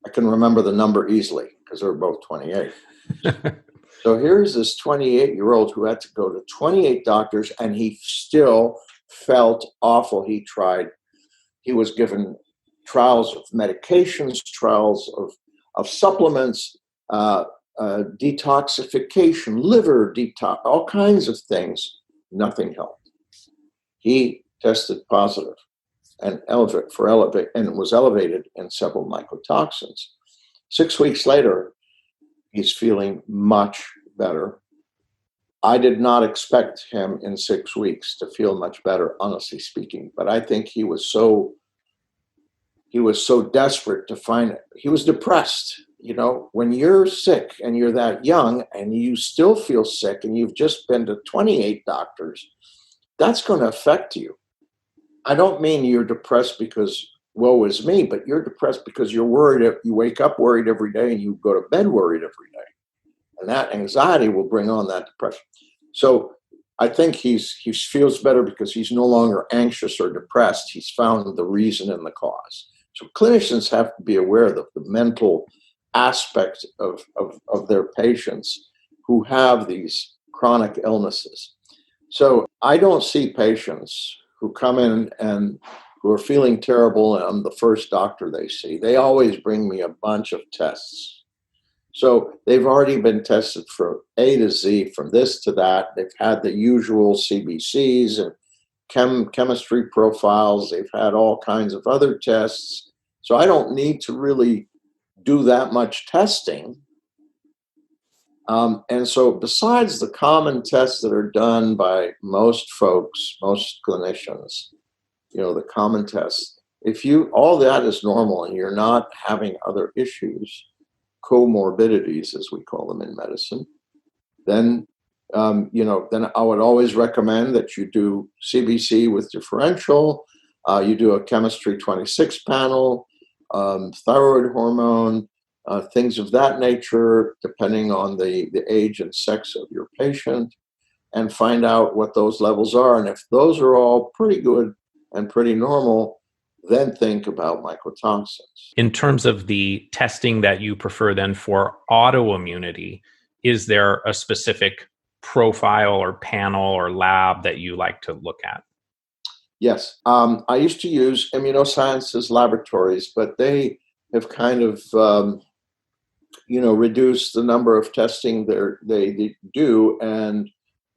I can remember the number easily because they're both 28. So here's this 28-year-old who had to go to 28 doctors, and he still felt awful. He was given trials of medications, trials of supplements, detoxification, liver detox, all kinds of things. Nothing helped. He tested positive and was elevated in several mycotoxins. 6 weeks later, he's feeling much better. I did not expect him in 6 weeks to feel much better, honestly speaking, but I think he was so desperate to find it. He was depressed. You know, when you're sick and you're that young and you still feel sick and you've just been to 28 doctors, that's going to affect you. I don't mean you're depressed because woe is me, but you're depressed because you're worried. You wake up worried every day and you go to bed worried every day. And that anxiety will bring on that depression. So I think he feels better because he's no longer anxious or depressed. He's found the reason and the cause. So clinicians have to be aware of the mental aspect of their patients who have these chronic illnesses. So I don't see patients who come in and who are feeling terrible and I'm the first doctor they see. They always bring me a bunch of tests. So they've already been tested from A to Z, from this to that. They've had the usual CBCs and chemistry profiles. They've had all kinds of other tests. So I don't need to really do that much testing. And so besides the common tests that are done by most folks, most clinicians, the common tests, all that is normal and you're not having other issues, comorbidities, as we call them in medicine, then I would always recommend that you do CBC with differential, you do a chemistry 26 panel, thyroid hormone, things of that nature, depending on the age and sex of your patient, and find out what those levels are. And if those are all pretty good and pretty normal, then think about mycotoxins. In terms of the testing that you prefer then for autoimmunity, is there a specific profile or panel or lab that you like to look at? Yes. I used to use Immunosciences Laboratories, but they have kind of, reduced the number of testing they do. And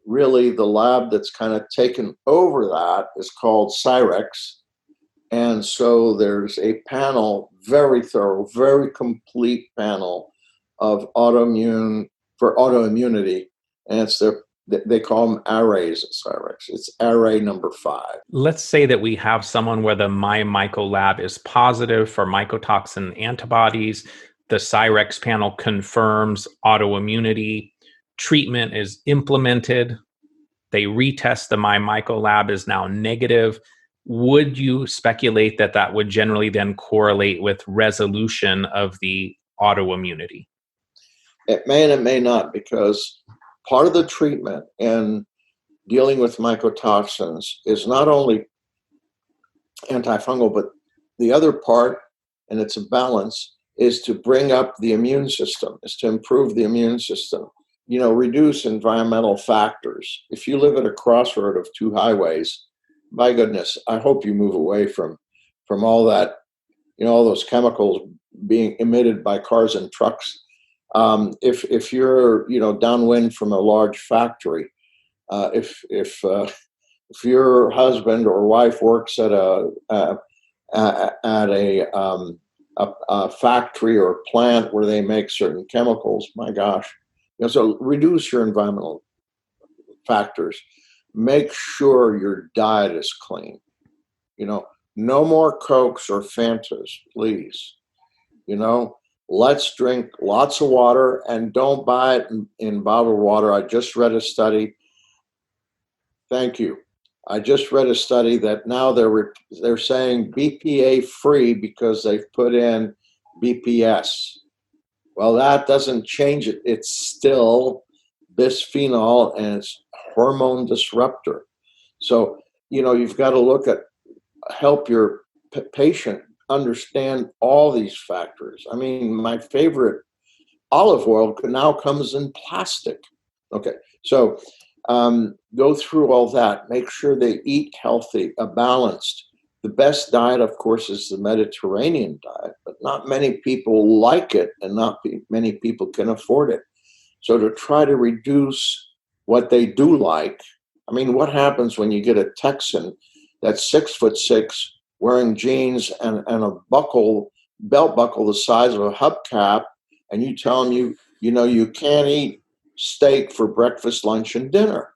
really the lab that's kind of taken over that is called Cyrex. And so there's a panel, very thorough, very complete panel of autoimmunity, and they call them arrays at Cyrex. It's array number 5. Let's say that we have someone where the MyMyco lab is positive for mycotoxin antibodies. The Cyrex panel confirms autoimmunity. Treatment is implemented. They retest the MyMyco lab is now negative. Would you speculate that that would generally then correlate with resolution of the autoimmunity? It may and it may not, because part of the treatment in dealing with mycotoxins is not only antifungal, but the other part, and it's a balance, is to bring up the immune system, is to improve the immune system, reduce environmental factors. If you live at a crossroad of 2 highways, my goodness, I hope you move away from all that, all those chemicals being emitted by cars and trucks. If you're, downwind from a large factory, if your husband or wife works at a factory or a plant where they make certain chemicals, my gosh, so reduce your environmental factors. Make sure your diet is clean. No more Cokes or Fantas, please. Let's drink lots of water, and don't buy it in bottled water. I just read a study. Thank you. I just read a study that now they're saying BPA free because they've put in BPS. Well, that doesn't change it. It's still bisphenol, and it's hormone disruptor. So, you've got to help your patient understand all these factors. I mean, my favorite olive oil now comes in plastic. Okay, so go through all that. Make sure they eat healthy, balanced. The best diet, of course, is the Mediterranean diet, but not many people like it, and not many people can afford it. So to try to reduce what they do like, I mean, what happens when you get a Texan that's 6'6", wearing jeans and a belt buckle the size of a hubcap, and you tell him you can't eat steak for breakfast, lunch, and dinner?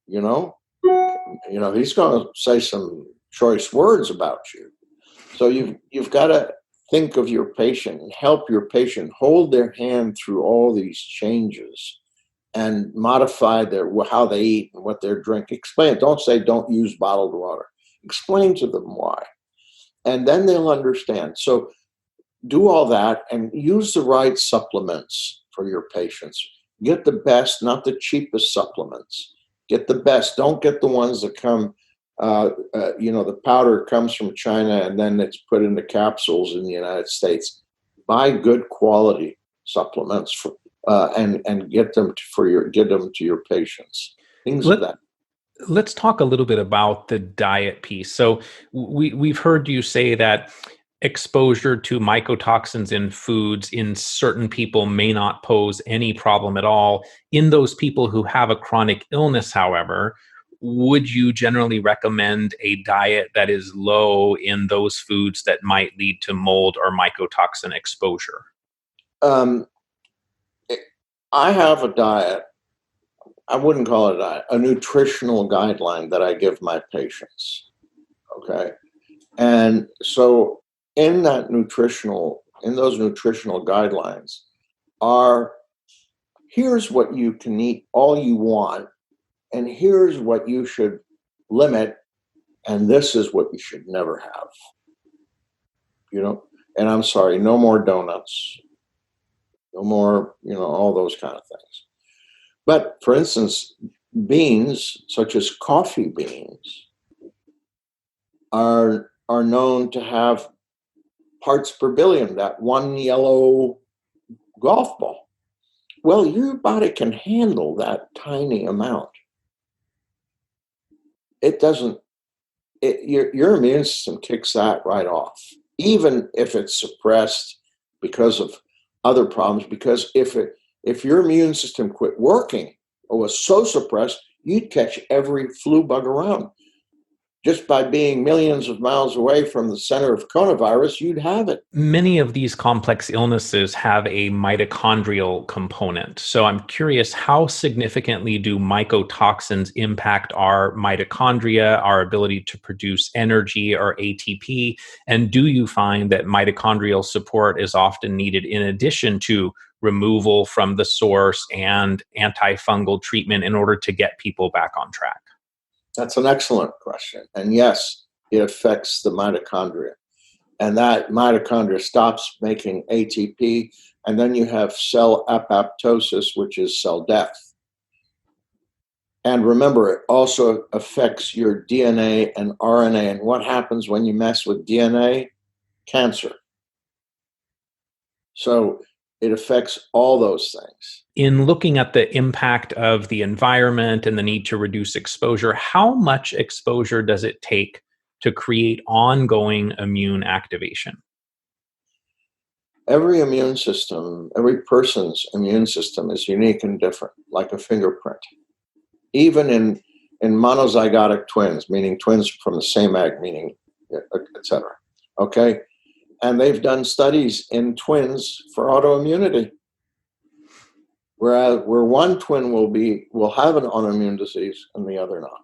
He's going to say some choice words about you. So you've got to think of your patient and help your patient hold their hand through all these changes and modify how they eat and what they're drinking. Explain. Don't say don't use bottled water. Explain to them why. And then they'll understand. So do all that and use the right supplements for your patients. Get the best, not the cheapest supplements. Get the best. Don't get the ones that come, the powder comes from China and then it's put into capsules in the United States. Buy good quality supplements and get them to your patients. Things like that. Let's talk a little bit about the diet piece. So we've heard you say that exposure to mycotoxins in foods in certain people may not pose any problem at all. In those people who have a chronic illness, however, would you generally recommend a diet that is low in those foods that might lead to mold or mycotoxin exposure? I have a diet. I wouldn't call it a diet, a nutritional guideline that I give my patients. Okay. And so in those nutritional guidelines here's what you can eat all you want, and here's what you should limit, and this is what you should never have. And I'm sorry, no more donuts, no more, all those kind of things. But for instance, beans, such as coffee beans, are known to have parts per billion, that one yellow golf ball. Well, your body can handle that tiny amount. It doesn't, your immune system kicks that right off, even if it's suppressed because of other problems. Because if your immune system quit working, or was so suppressed, you'd catch every flu bug around. Just by being millions of miles away from the center of coronavirus, you'd have it. Many of these complex illnesses have a mitochondrial component. So I'm curious, how significantly do mycotoxins impact our mitochondria, our ability to produce energy or ATP? And do you find that mitochondrial support is often needed in addition to removal from the source and antifungal treatment in order to get people back on track? That's an excellent question. And yes, it affects the mitochondria. And that mitochondria stops making ATP. And then you have cell apoptosis, which is cell death. And remember, it also affects your DNA and RNA. And what happens when you mess with DNA? Cancer. So it affects all those things. In looking at the impact of the environment and the need to reduce exposure, how much exposure does it take to create ongoing immune activation? Every immune system, every person's immune system is unique and different, like a fingerprint. Even in monozygotic twins, meaning twins from the same egg, meaning et cetera. Okay? And they've done studies in twins for autoimmunity, where one twin will have an autoimmune disease and the other not.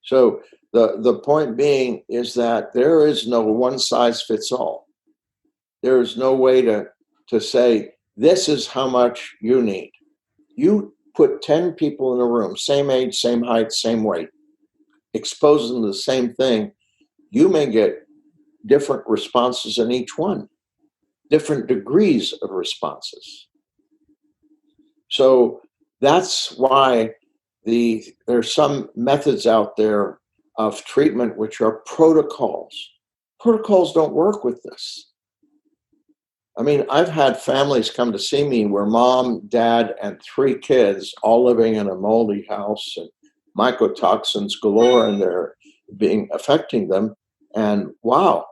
So the point being is that there is no one size fits all. There is no way to say, this is how much you need. You put 10 people in a room, same age, same height, same weight, expose them to the same thing, you may get different responses in each one, different degrees of responses. So that's why there's some methods out there of treatment which are protocols. Protocols don't work with this. I mean, I've had families come to see me where mom, dad, and 3 kids all living in a moldy house and mycotoxins galore, and they're affecting them. And wow,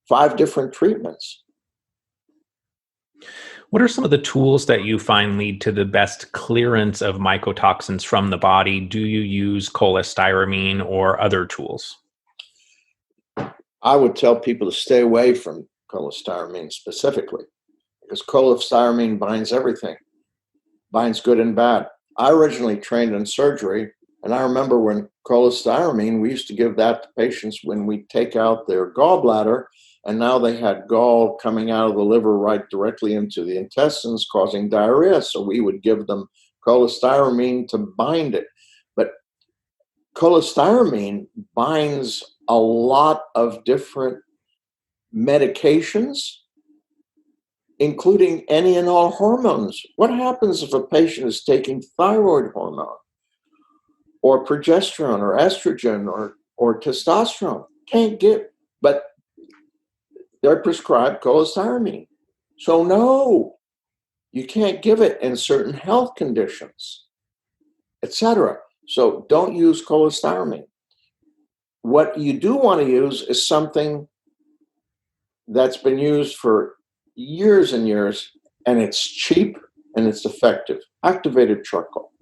5 different treatments. What are some of the tools that you find lead to the best clearance of mycotoxins from the body? Do you use cholestyramine or other tools? I would tell people to stay away from cholestyramine specifically, because cholestyramine binds everything, binds good and bad. I originally trained in surgery, and I remember when cholestyramine, we used to give that to patients when we take out their gallbladder, and now they had gall coming out of the liver right directly into the intestines, causing diarrhea. So we would give them cholestyramine to bind it. But cholestyramine binds a lot of different medications, including any and all hormones. What happens if a patient is taking thyroid hormone or progesterone or estrogen or testosterone? Can't get, but they're prescribed cholestyramine. So no, you can't give it in certain health conditions, etc. So don't use cholestyramine. What you do want to use is something that's been used for years and years, and it's cheap and it's effective. Activated charcoal.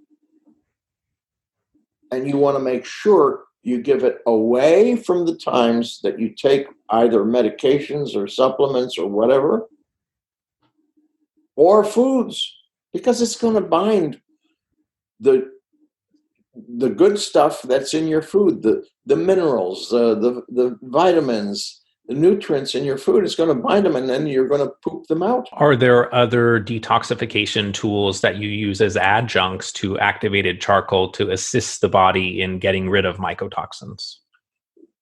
And you want to make sure you give it away from the times that you take either medications or supplements or whatever, or foods, because it's going to bind the good stuff that's in your food, the minerals, the vitamins, the nutrients in your food. Is going to bind them, and then you're going to poop them out. Are there other detoxification tools that you use as adjuncts to activated charcoal to assist the body in getting rid of mycotoxins?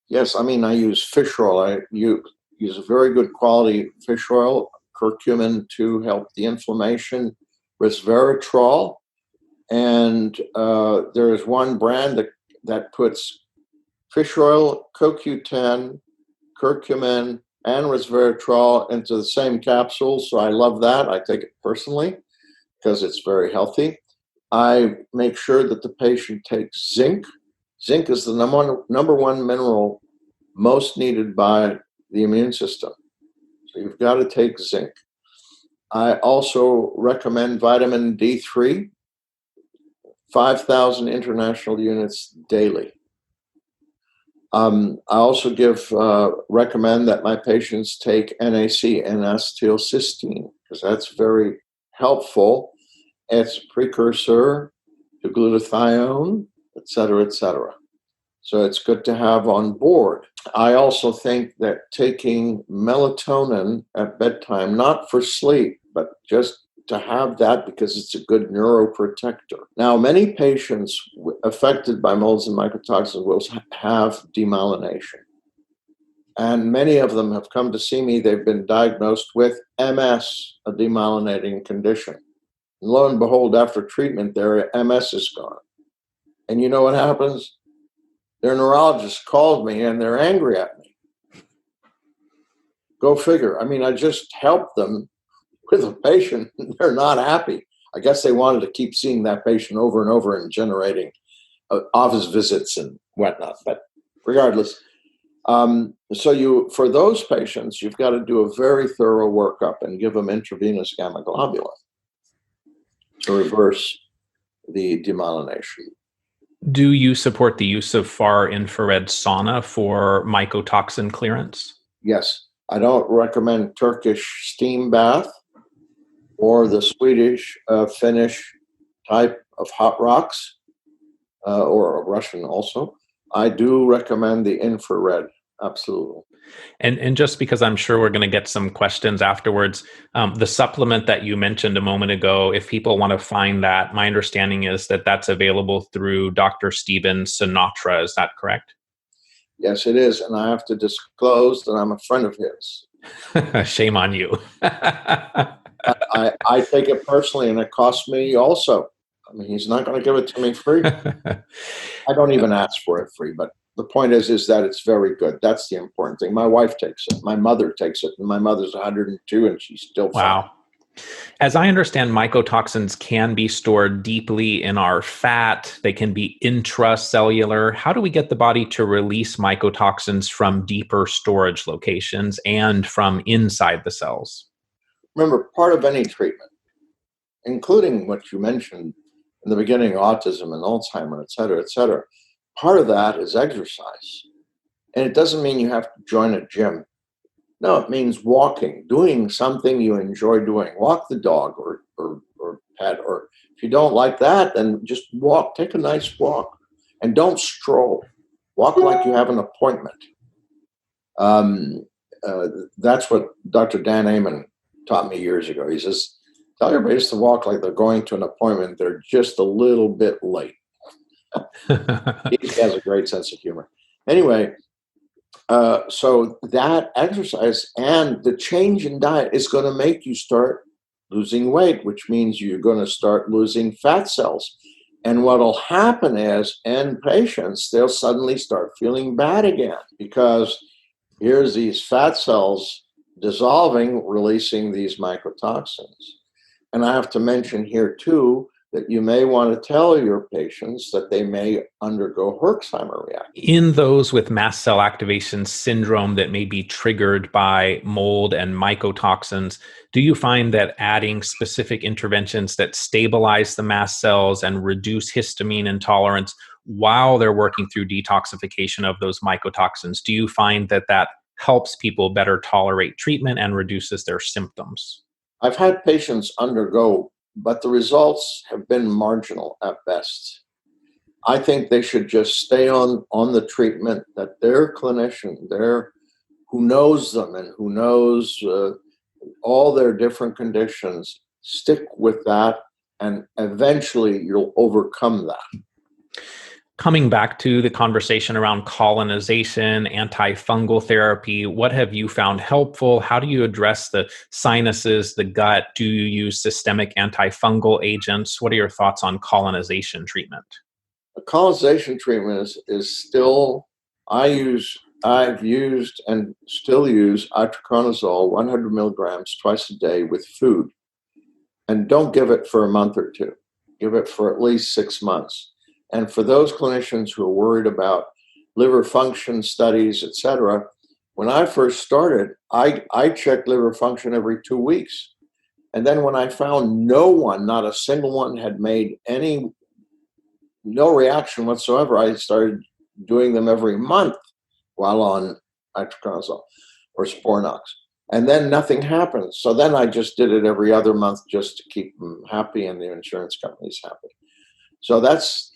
Yes, I mean, I use fish oil. I use a very good quality fish oil, curcumin to help the inflammation, resveratrol, and there is one brand that puts fish oil, CoQ10, curcumin, and resveratrol into the same capsule. So I love that. I take it personally because it's very healthy. I make sure that the patient takes zinc. Zinc is the number one mineral most needed by the immune system. So you've got to take zinc. I also recommend vitamin D3 5,000 international units daily. I also recommend that my patients take NAC, N-acetylcysteine, because that's very helpful. It's a precursor to glutathione, et cetera, et cetera. So it's good to have on board. I also think that taking melatonin at bedtime, not for sleep, but just to have that because it's a good neuroprotector. Now, many patients affected by molds and mycotoxins will have demyelination. And many of them have come to see me. They've been diagnosed with MS, a demyelinating condition. And lo and behold, after treatment, their MS is gone. And you know what happens? Their neurologist called me and they're angry at me. Go figure. I mean, I just helped them with a patient. They're not happy. I guess they wanted to keep seeing that patient over and over and generating office visits and whatnot. But regardless, for those patients, you've got to do a very thorough workup and give them intravenous gamma globulin to reverse the demyelination. Do you support the use of far infrared sauna for mycotoxin clearance? Yes. I don't recommend Turkish steam bath or the Swedish, Finnish type of hot rocks, or Russian also. I do recommend the infrared, absolutely. And just because I'm sure we're going to get some questions afterwards, the supplement that you mentioned a moment ago, if people want to find that, my understanding is that that's available through Dr. Steven Sinatra. Is that correct? Yes, it is. And I have to disclose that I'm a friend of his. Shame on you. I take it personally, and it costs me also. I mean, he's not going to give it to me free. I don't even ask for it free, but the point is that it's very good. That's the important thing. My wife takes it. My mother takes it. And my mother's 102 and she's still fine. Wow. As I understand, mycotoxins can be stored deeply in our fat. They can be intracellular. How do we get the body to release mycotoxins from deeper storage locations and from inside the cells? Remember, part of any treatment, including what you mentioned in the beginning, autism and Alzheimer, et cetera, part of that is exercise. And it doesn't mean you have to join a gym. No, it means walking, doing something you enjoy doing. Walk the dog or pet, or if you don't like that, then just walk. Take a nice walk. And don't stroll. Walk like you have an appointment. That's what Dr. Dan Amen taught me years ago. He says, tell your patients to walk like they're going to an appointment. They're just a little bit late. He has a great sense of humor. Anyway, so that exercise and the change in diet is going to make you start losing weight, which means you're going to start losing fat cells. And what will happen is, in patients, they'll suddenly start feeling bad again because here's these fat cells dissolving, releasing these mycotoxins. And I have to mention here, too, that you may want to tell your patients that they may undergo Herxheimer reaction. In those with mast cell activation syndrome that may be triggered by mold and mycotoxins, do you find that adding specific interventions that stabilize the mast cells and reduce histamine intolerance while they're working through detoxification of those mycotoxins, do you find that that helps people better tolerate treatment and reduces their symptoms? I've had patients undergo, but the results have been marginal at best. I think they should just stay on the treatment that their clinician, who knows them and who knows all their different conditions, stick with that, and eventually you'll overcome that. Coming back to the conversation around colonization, antifungal therapy, what have you found helpful? How do you address the sinuses, the gut? Do you use systemic antifungal agents? What are your thoughts on colonization treatment? A colonization treatment is still, I've used and still use itraconazole 100 milligrams twice a day with food. And don't give it for a month or two. Give it for at least 6 months. And for those clinicians who are worried about liver function studies, et cetera, when I first started, I checked liver function every 2 weeks. And then when I found no one, not a single one, had made any no reaction whatsoever. I started doing them every month while on itraconazole or Sporanox. And then nothing happened. So then I just did it every other month just to keep them happy and the insurance companies happy. So that's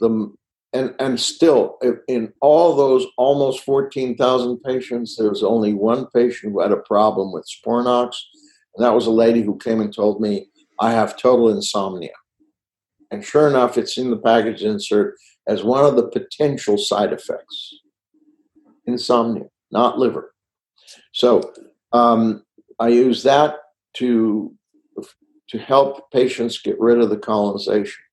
and still in all those almost 14,000 patients, there was only one patient who had a problem with Sporanox. And that was a lady who came and told me, I have total insomnia. And sure enough, it's in the package insert as one of the potential side effects. Insomnia, not liver. So I use that to help patients get rid of the colonization.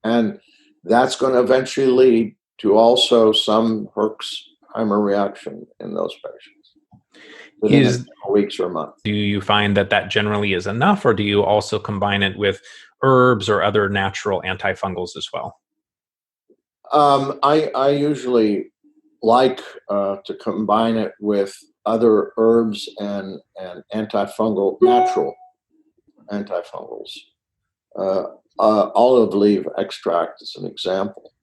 And that's going to eventually lead to also some Herxheimer reaction in those patients within a couple weeks or a month. Do you find that generally is enough, or do you also combine it with herbs or other natural antifungals as well? I usually like to combine it with other herbs and natural antifungals. Olive leaf extract is an example.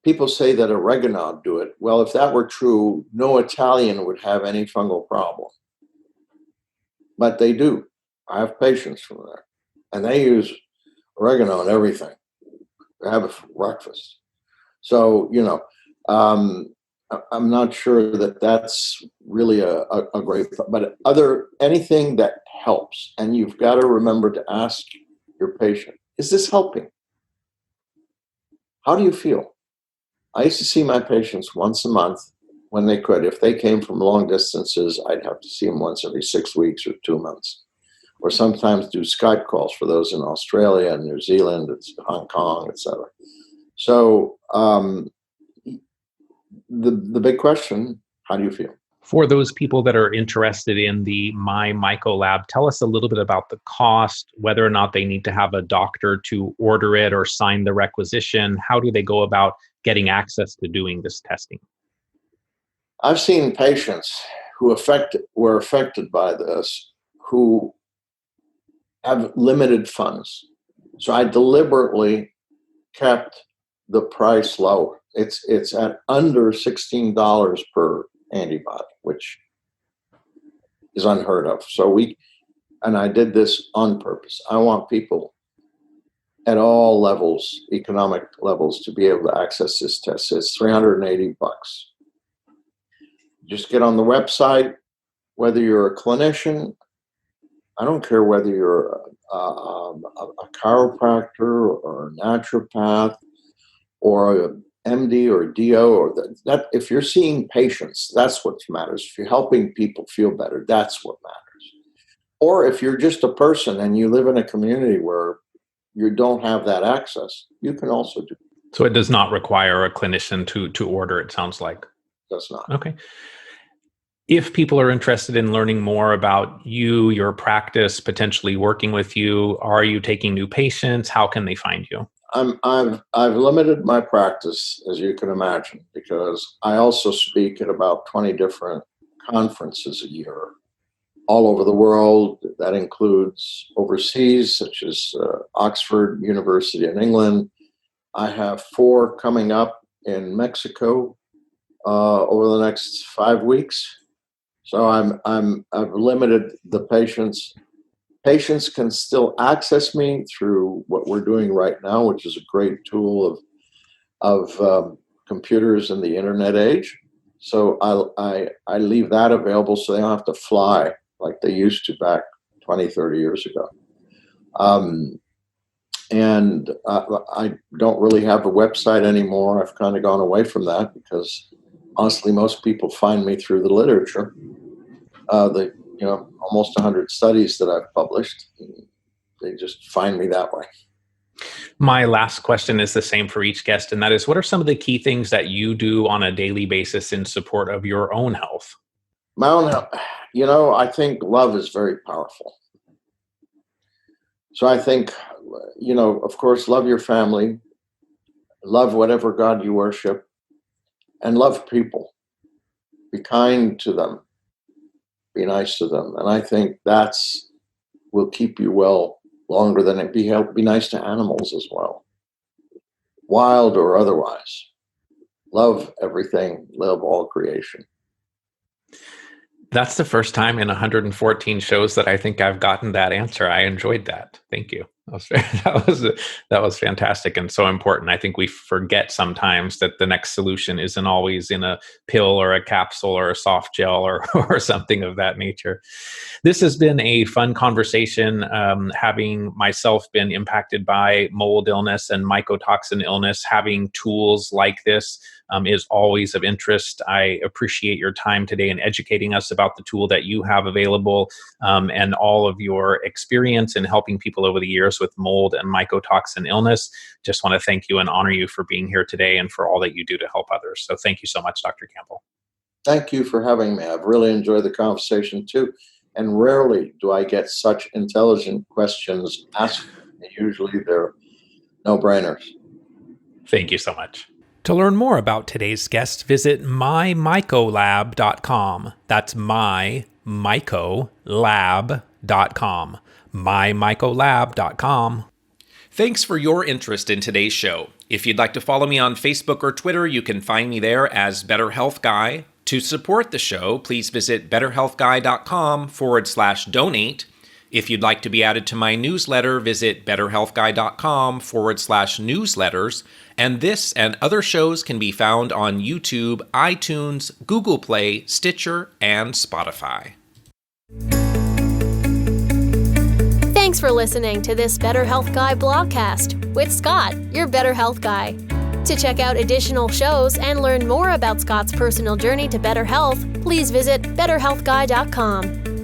People say that oregano do it. Well, if that were true, no Italian would have any fungal problem. But they do. I have patients from there. And they use oregano and everything. They have it for breakfast. So, I'm not sure that that's really a great, but anything that helps. And you've got to remember to ask your patient, is this helping? How do you feel? I used to see my patients once a month when they could. If they came from long distances, I'd have to see them once every 6 weeks or 2 months, or sometimes do Skype calls for those in Australia and New Zealand, and Hong Kong, etc. So the big question, how do you feel? For those people that are interested in the Myco Lab, tell us a little bit about the cost, whether or not they need to have a doctor to order it or sign the requisition. How do they go about getting access to doing this testing? I've seen patients who were affected by this who have limited funds. So I deliberately kept the price lower. It's at under $16 per antibody, which is unheard of. So I did this on purpose. I want people at all levels, economic levels, to be able to access this test. It's $380. Just get on the website, whether you're a clinician, I don't care whether you're a chiropractor or a naturopath or a MD or DO, or that if you're seeing patients, that's what matters. If you're helping people feel better, that's what matters. Or if you're just a person and you live in a community where you don't have that access, you can also do it. So it does not require a clinician to order, it sounds like. It does not. Okay. If people are interested in learning more about you, your practice, potentially working with you, are you taking new patients? How can they find you? I've limited my practice, as you can imagine, because I also speak at about 20 different conferences a year all over the world. That includes overseas, such as Oxford University in England. I have 4 coming up in Mexico over the next 5 weeks. So I've limited the patients. Patients can still access me through what we're doing right now, which is a great tool of computers in the internet age. So I leave that available so they don't have to fly like they used to back 20, 30 years ago. And I don't really have a website anymore. I've kind of gone away from that because honestly, most people find me through the literature. Almost 100 studies that I've published. They just find me that way. My last question is the same for each guest, and that is, what are some of the key things that you do on a daily basis in support of your own health? My own health, I think love is very powerful. So I think, of course, love your family, love whatever God you worship, and love people. Be kind to them. Be nice to them. And I think will keep you well longer than it be nice to animals as well, wild or otherwise. Love everything, love all creation. That's the first time in 114 shows that I think I've gotten that answer. I enjoyed that. Thank you. That was fantastic and so important. I think we forget sometimes that the next solution isn't always in a pill or a capsule or a soft gel or something of that nature. This has been a fun conversation, having myself been impacted by mold illness and mycotoxin illness. Having tools like this is always of interest. I appreciate your time today in educating us about the tool that you have available, and all of your experience in helping people over the years with mold and mycotoxin illness. Just want to thank you and honor you for being here today and for all that you do to help others. So thank you so much, Dr. Campbell. Thank you for having me. I've really enjoyed the conversation too. And rarely do I get such intelligent questions asked. Usually they're no-brainers. Thank you so much. To learn more about today's guest, visit mymycolab.com. That's mymycolab.com. mymycolab.com. Thanks for your interest in today's show. If you'd like to follow me on Facebook or Twitter, you can find me there as Better Health Guy. To support the show, please visit betterhealthguy.com/donate. If you'd like to be added to my newsletter, visit betterhealthguy.com/newsletters. And this and other shows can be found on YouTube, iTunes, Google Play, Stitcher, and Spotify. Thanks for listening to this Better Health Guy blogcast with Scott, your Better Health Guy. To check out additional shows and learn more about Scott's personal journey to better health, please visit betterhealthguy.com.